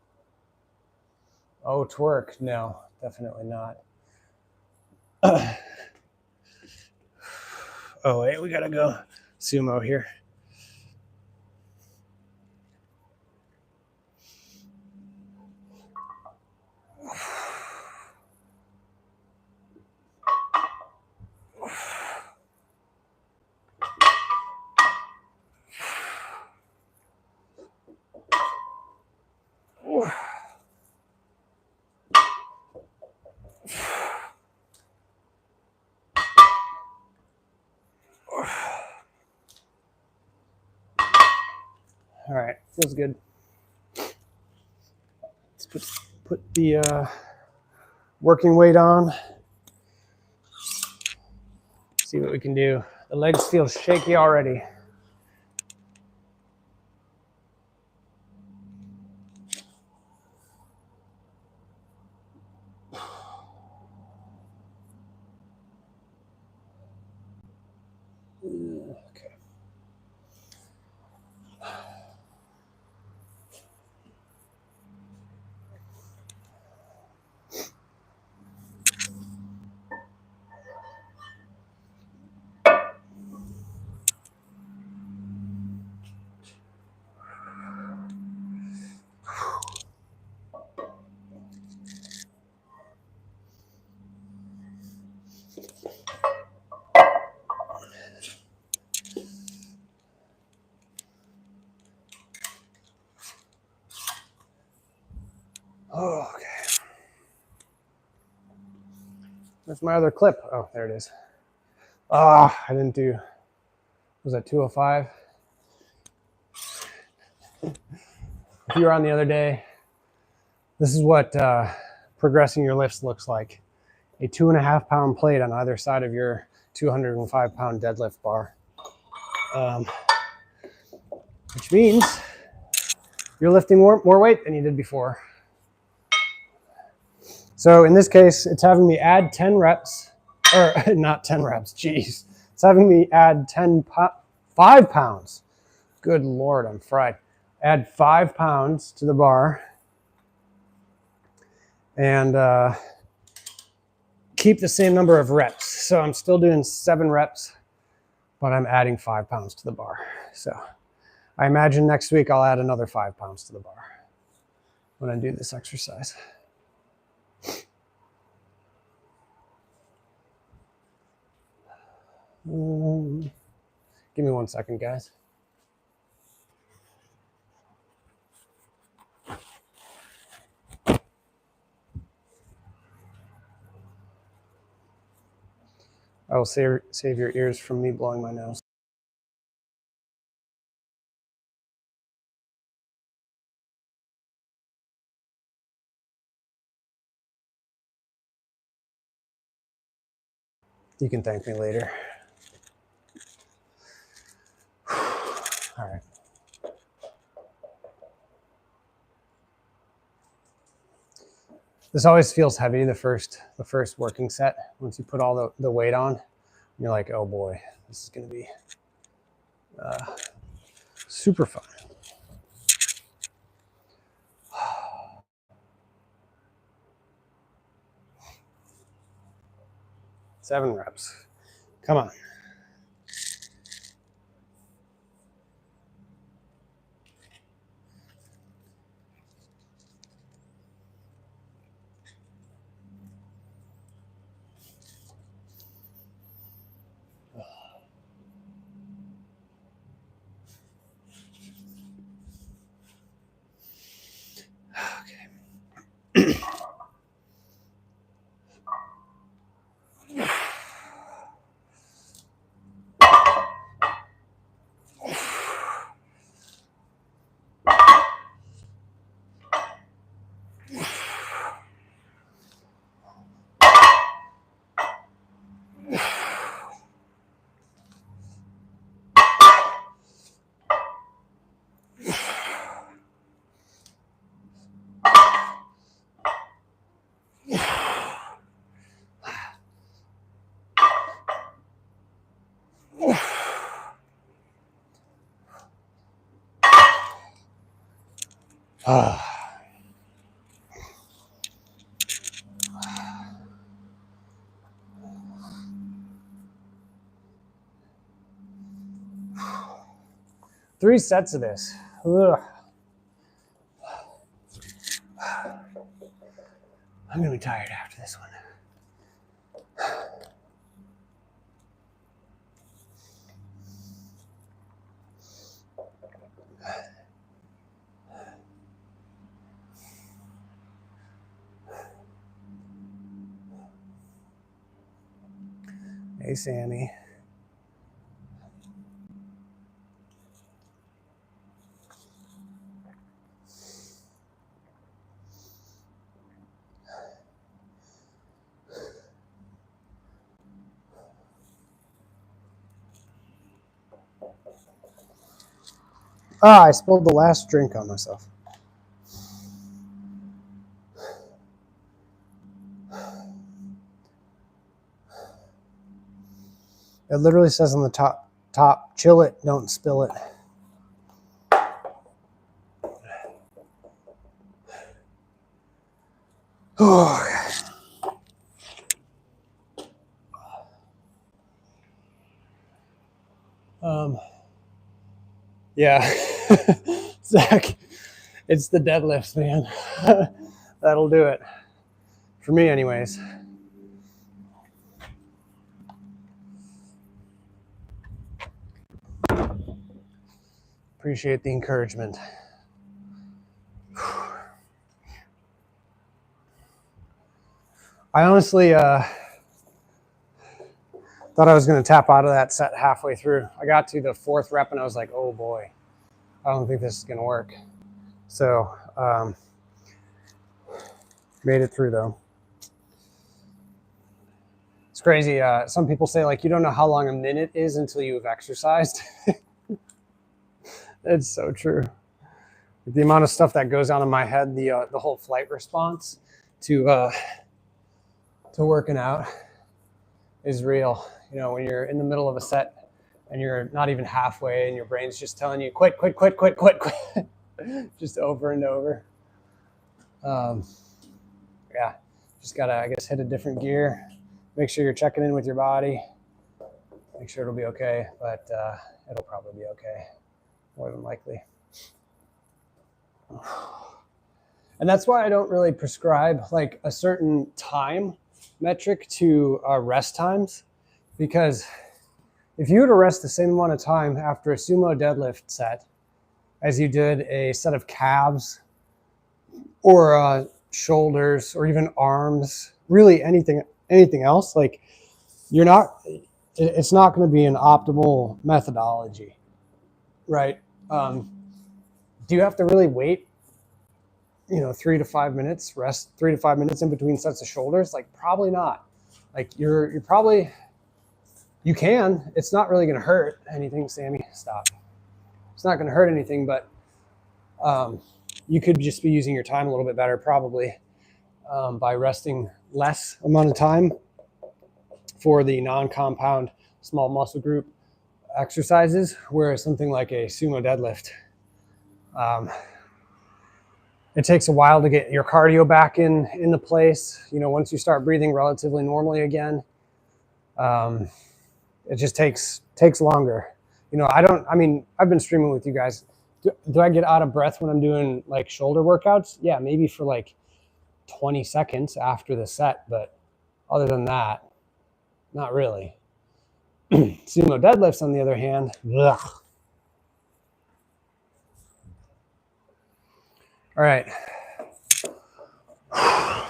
Oh, twerk, no, definitely not. Oh, wait, we gotta go sumo here. All right, feels good. Let's put the working weight on. See what we can do. The legs feel shaky already. Okay. Oh, okay. Where's my other clip? Oh, there it is. Ah, I didn't do, was that 205? If you were on the other day, this is what progressing your lifts looks like. A 2.5 pound plate on either side of your 205 pound deadlift bar. Which means you're lifting more weight than you did before. So in this case, it's having me add 10 reps, or not 10 reps, geez. It's having me add 5 pounds. Good Lord, I'm fried. Add 5 pounds to the bar and keep the same number of reps. So I'm still doing 7 reps, but I'm adding 5 pounds to the bar. So I imagine next week I'll add another 5 pounds to the bar when I do this exercise. Give me 1 second, guys. I will save your ears from me blowing my nose. You can thank me later. All right. This always feels heavy, the first working set. Once you put all the weight on, you're like, oh boy, this is going to be super fun. Seven reps. Come on. Okay. Three sets of this. Ugh. I'm gonna be tired after this one. Hey, Sammy. Ah, I spilled the last drink on myself. It literally says on the top, chill it, don't spill it. Yeah, Zach, it's the deadlifts, man. That'll do it. For me, anyways. Appreciate the encouragement. I honestly thought I was going to tap out of that set halfway through. I got to the fourth rep and I was like, oh boy, I don't think this is going to work. So made it through though. It's crazy. Some people say like, you don't know how long a minute is until you've exercised. It's so true. The amount of stuff that goes on in my head, the whole flight response to working out is real. You know, when you're in the middle of a set and you're not even halfway and your brain's just telling you, quit, just over and over. Yeah, just gotta, I guess, hit a different gear. Make sure you're checking in with your body. Make sure it'll be okay, but it'll probably be okay, more than likely. And that's why I don't really prescribe like a certain time metric to rest times, because if you were to rest the same amount of time after a sumo deadlift set as you did a set of calves or shoulders or even arms, really anything else, like it's not going to be an optimal methodology, right? Do you have to really wait, 3 to 5 minutes, rest 3 to 5 minutes in between sets of shoulders? Like, probably not. Like, you're probably, you can. It's not really going to hurt anything, Sammy. Stop. It's not going to hurt anything, but you could just be using your time a little bit better, probably, by resting less amount of time for the non-compound small muscle group exercises, whereas something like a sumo deadlift, it takes a while to get your cardio back into place. Once you start breathing relatively normally again, it just takes longer. I've been streaming with you guys. Do I get out of breath when I'm doing like shoulder workouts? Yeah, maybe for like 20 seconds after the set, but other than that, not really. Sumo deadlifts, on the other hand, ugh. All right.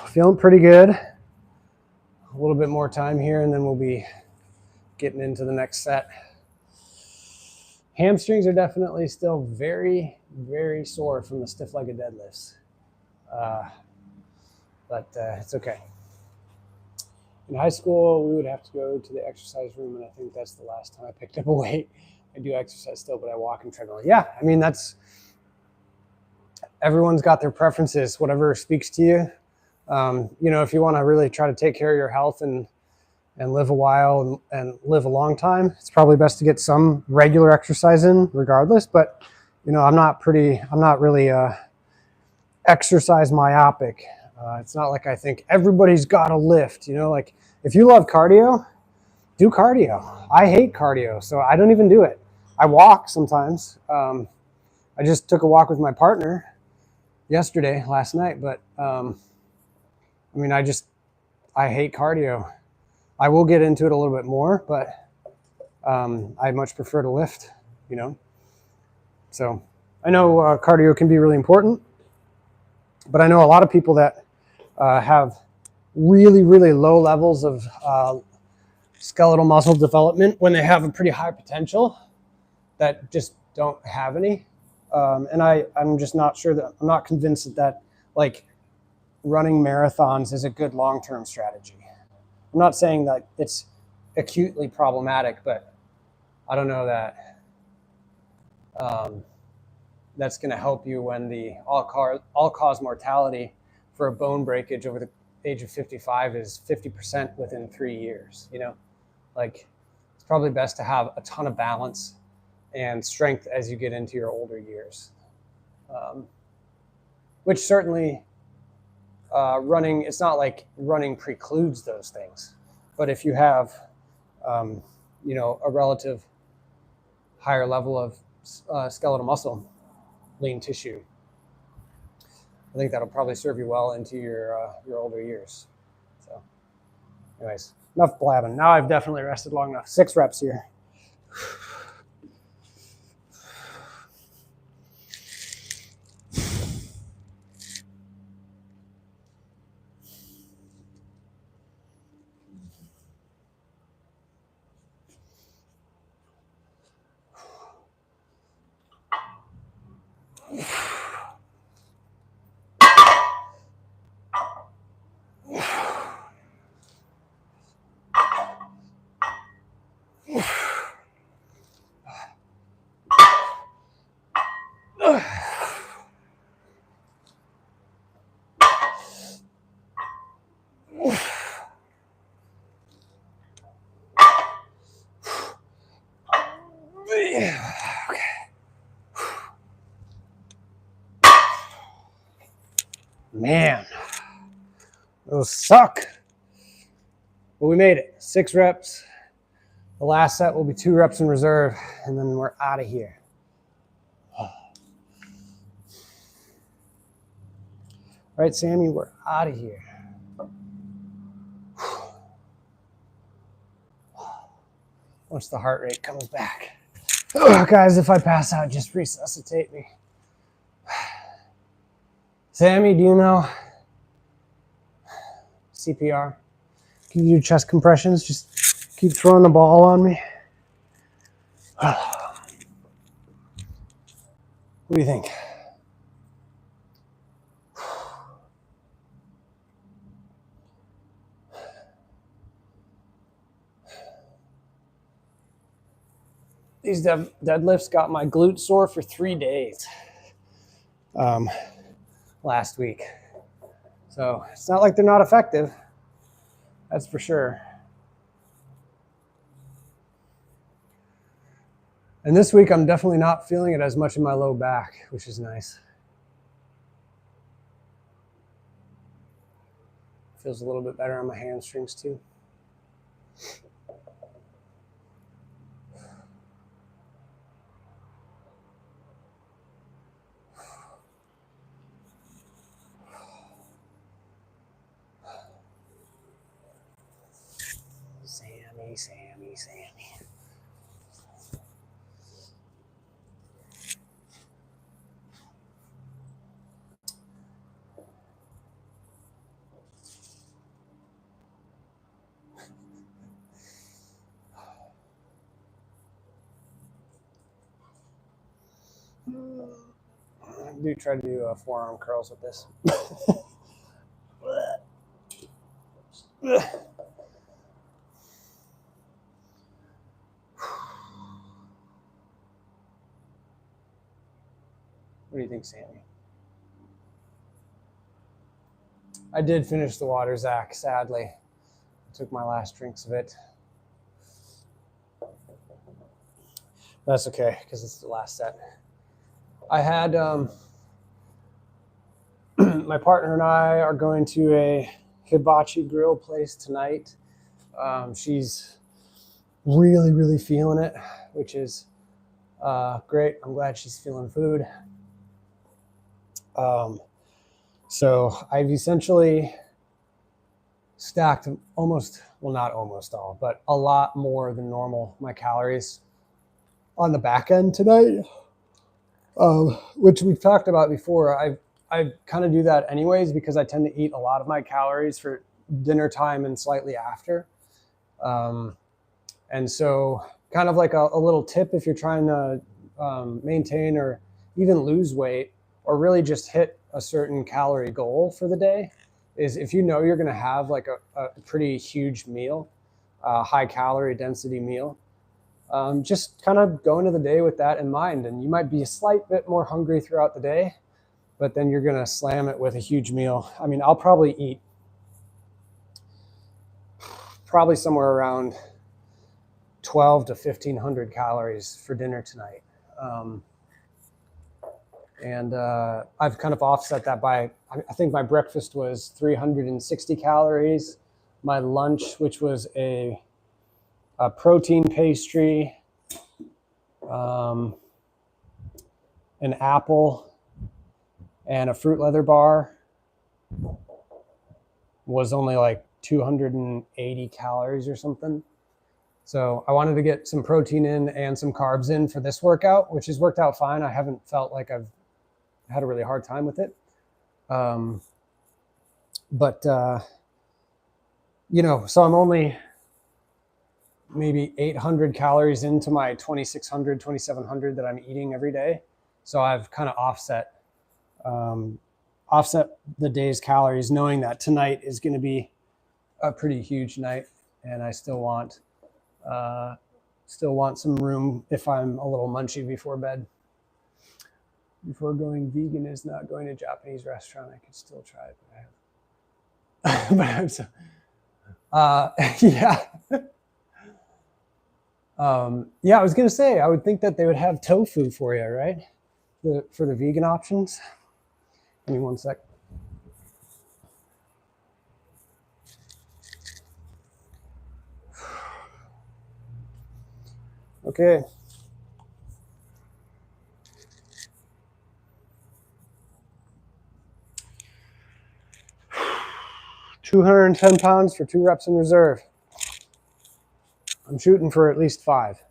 Feeling pretty good. A little bit more time here, and then we'll be getting into the next set. Hamstrings are definitely still very, very sore from the stiff-legged deadlifts. But it's okay. In high school, we would have to go to the exercise room, and I think that's the last time I picked up a weight. I do exercise still, but I walk and treadmill. Yeah, everyone's got their preferences, whatever speaks to you. If you want to really try to take care of your health and live a while and live a long time, it's probably best to get some regular exercise in regardless. But, I'm not really exercise myopic. It's not like I think everybody's got to lift, like if you love cardio, do cardio. I hate cardio, so I don't even do it. I walk sometimes. I just took a walk with my partner last night, but I hate cardio. I will get into it a little bit more, but I much prefer to lift, So I know cardio can be really important, but I know a lot of people that have really, really low levels of skeletal muscle development when they have a pretty high potential that just don't have any. And I'm just not sure I'm not convinced that like running marathons is a good long-term strategy. I'm not saying that it's acutely problematic, but I don't know that that's going to help you when the all-cause mortality for a bone breakage over the age of 55 is 50% within 3 years. It's probably best to have a ton of balance and strength as you get into your older years, which certainly running, it's not like running precludes those things, but if you have a relative higher level of skeletal muscle, lean tissue, I think that'll probably serve you well into your older years. So anyways, enough blabbing. Now I've definitely rested long enough. 6 reps here. Man, those suck. But we made it. 6 reps. The last set will be 2 reps in reserve, and then we're out of here. All right, Sammy, we're out of here. Once the heart rate comes back. Oh, guys, if I pass out, just resuscitate me. Sammy, do you know CPR? Can you do chest compressions? Just Keep throwing the ball on me. What do you think? These deadlifts got my glute sore for 3 days last week. So it's not like they're not effective. That's for sure. And this week, I'm definitely not feeling it as much in my low back, which is nice. Feels a little bit better on my hamstrings too. Sammy. I do try to do forearm curls with this. What do you think, Sammy? I did finish the water, Zach, sadly. I took my last drinks of it. That's okay, because it's the last set. I had, my partner and I are going to a hibachi grill place tonight. She's really, really feeling it, which is great. I'm glad she's feeling food. So I've essentially stacked almost, well, not almost all, but a lot more than normal, my calories on the back end tonight, which we've talked about before. I kind of do that anyways because I tend to eat a lot of my calories for dinner time and slightly after. And so kind of like a little tip if you're trying to maintain or even lose weight or really just hit a certain calorie goal for the day is if you know you're going to have like a pretty huge meal, high calorie density meal, just kind of go into the day with that in mind. And you might be a slight bit more hungry throughout the day, but then you're going to slam it with a huge meal. I mean, I'll probably eat somewhere around 12 to 1,500 calories for dinner tonight. And I've kind of offset that by, I think my breakfast was 360 calories. My lunch, which was a protein pastry, an apple, and a fruit leather bar, was only like 280 calories or something. So I wanted to get some protein in and some carbs in for this workout, which has worked out fine. I haven't felt like I've had a really hard time with it. You know, so I'm only maybe 800 calories into my 2,600, 2,700 that I'm eating every day. So I've kind of offset the day's calories, knowing that tonight is going to be a pretty huge night, and I still want some room if I'm a little munchy before bed. Before going vegan is not going to a Japanese restaurant. I could still try it, but I have. But I'm so. Yeah. Yeah, I was gonna say I would think that they would have tofu for you, right? For the vegan options. Give me one sec. Okay. 210 pounds for 2 reps in reserve. I'm shooting for at least 5.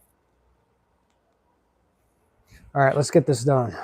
All right, let's get this done.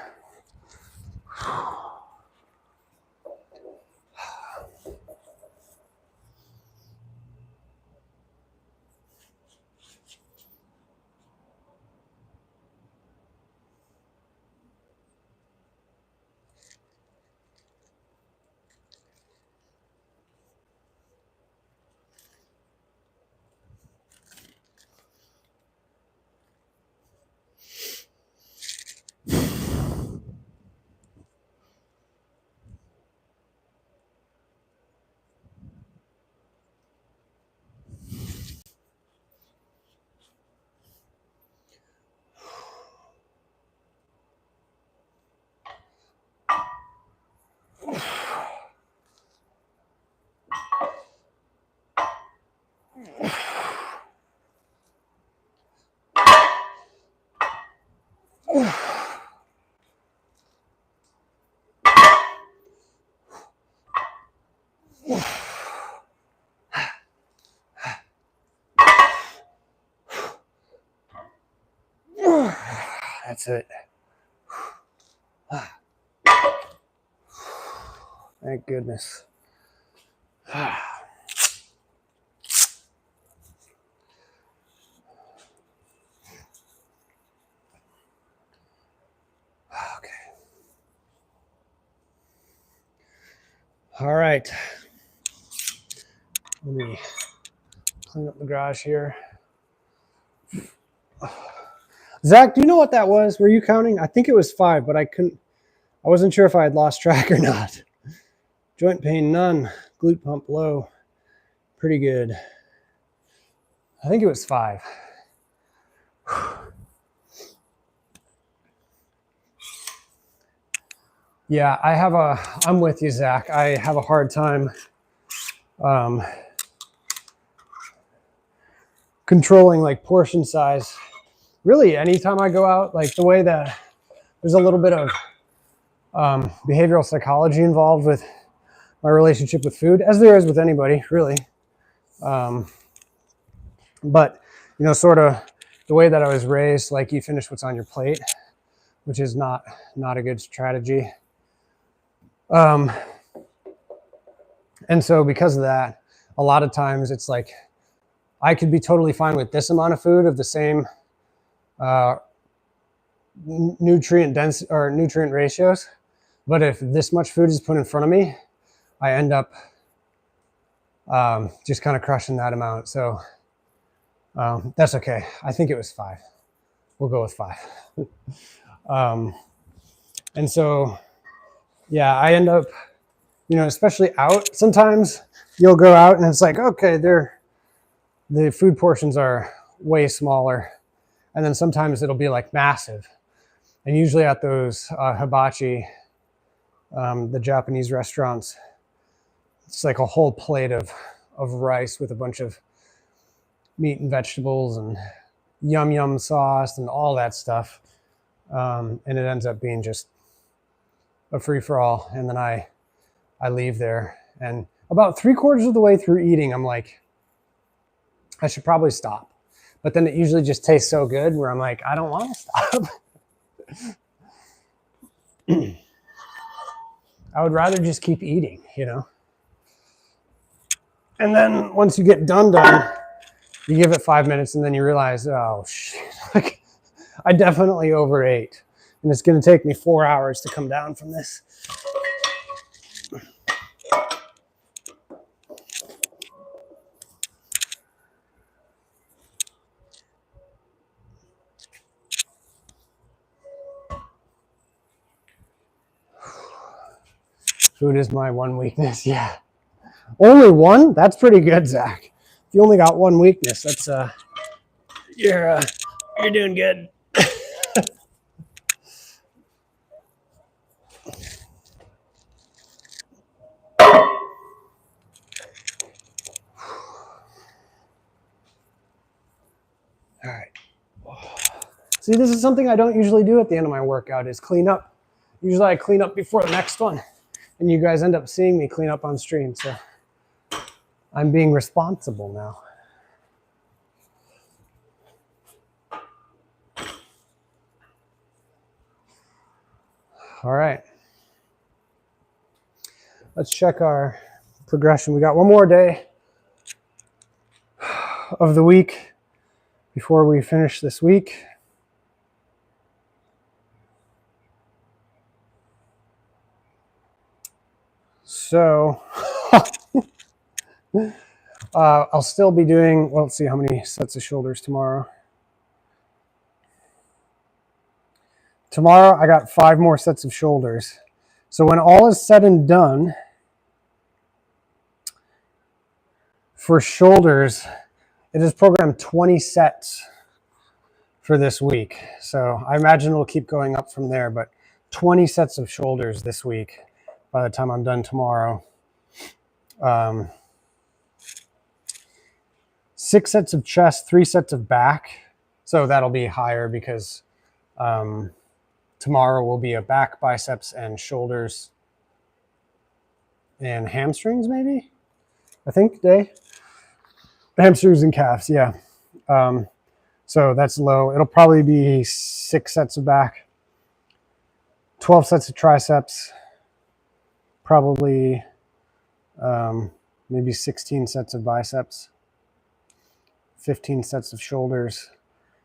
That's it. Thank goodness. Okay. All right. Let me clean up the garage here. Zach, do you know what that was? Were you counting? I think it was 5, but I wasn't sure if I had lost track or not. Joint pain, none. Glute pump, low. Pretty good. I think it was 5. Yeah, I'm with you, Zach. I have a hard time controlling like portion size. Really, anytime I go out, like the way that there's a little bit of behavioral psychology involved with my relationship with food, as there is with anybody, really. But, you know, sort of the way that I was raised, like you finish what's on your plate, which is not a good strategy. And so because of that, a lot of times it's like, I could be totally fine with this amount of food of the same nutrient density or nutrient ratios. But if this much food is put in front of me, I end up just kind of crushing that amount. So that's okay. I think it was 5. We'll go with 5. And so, yeah, I end up, you know, especially out, sometimes you'll go out and it's like, okay, the food portions are way smaller. And then sometimes it'll be like massive. And usually at those hibachi, the Japanese restaurants, it's like a whole plate of rice with a bunch of meat and vegetables and yum sauce and all that stuff. And it ends up being just a free-for-all. And then I leave there. And about 3/4 of the way through eating, I'm like, I should probably stop. But then it usually just tastes so good where I'm like, I don't want to stop. I would rather just keep eating, you know? And then once you get done, you give it 5 minutes and then you realize, oh shit, like I definitely overate. And it's going to take me 4 hours to come down from this. Food is my one weakness, yeah. Only one? That's pretty good, Zach. If you only got one weakness, that's you're doing good. All right. See, this is something I don't usually do at the end of my workout is clean up. Usually I clean up before the next one. And you guys end up seeing me clean up on stream. So I'm being responsible now. All right. Let's check our progression. We got one more day of the week before we finish this week. So I'll still be doing, well, let's see how many sets of shoulders tomorrow. Tomorrow I got 5 more sets of shoulders. So when all is said and done, for shoulders, it is programmed 20 sets for this week. So I imagine it'll keep going up from there, but 20 sets of shoulders this week by the time I'm done tomorrow. 6 sets of chest, 3 sets of back. So that'll be higher because tomorrow will be a back, biceps, and shoulders and hamstrings, maybe? I think day. Hamstrings and calves, yeah. So that's low. It'll probably be 6 sets of back, 12 sets of triceps, probably maybe 16 sets of biceps, 15 sets of shoulders,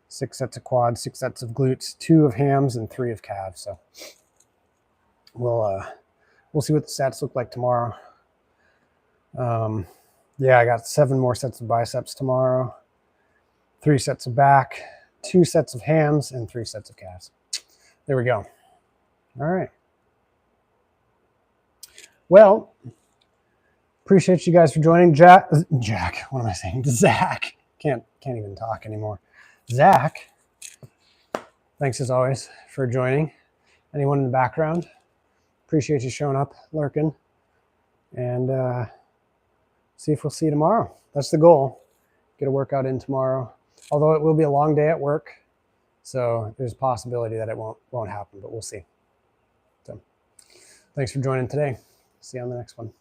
6 sets of quads, 6 sets of glutes, 2 of hams, and 3 of calves. So we'll see what the stats look like tomorrow. Yeah, I got 7 more sets of biceps tomorrow, 3 sets of back, 2 sets of hams, and 3 sets of calves. There we go. All right. Well, appreciate you guys for joining. Jack, what am I saying? Zach. Can't even talk anymore. Zach, thanks as always for joining. Anyone in the background, appreciate you showing up, lurking, and see if we'll see you tomorrow. That's the goal. Get a workout in tomorrow. Although it will be a long day at work, so there's a possibility that it won't happen, but we'll see. So, thanks for joining today. See you on the next one.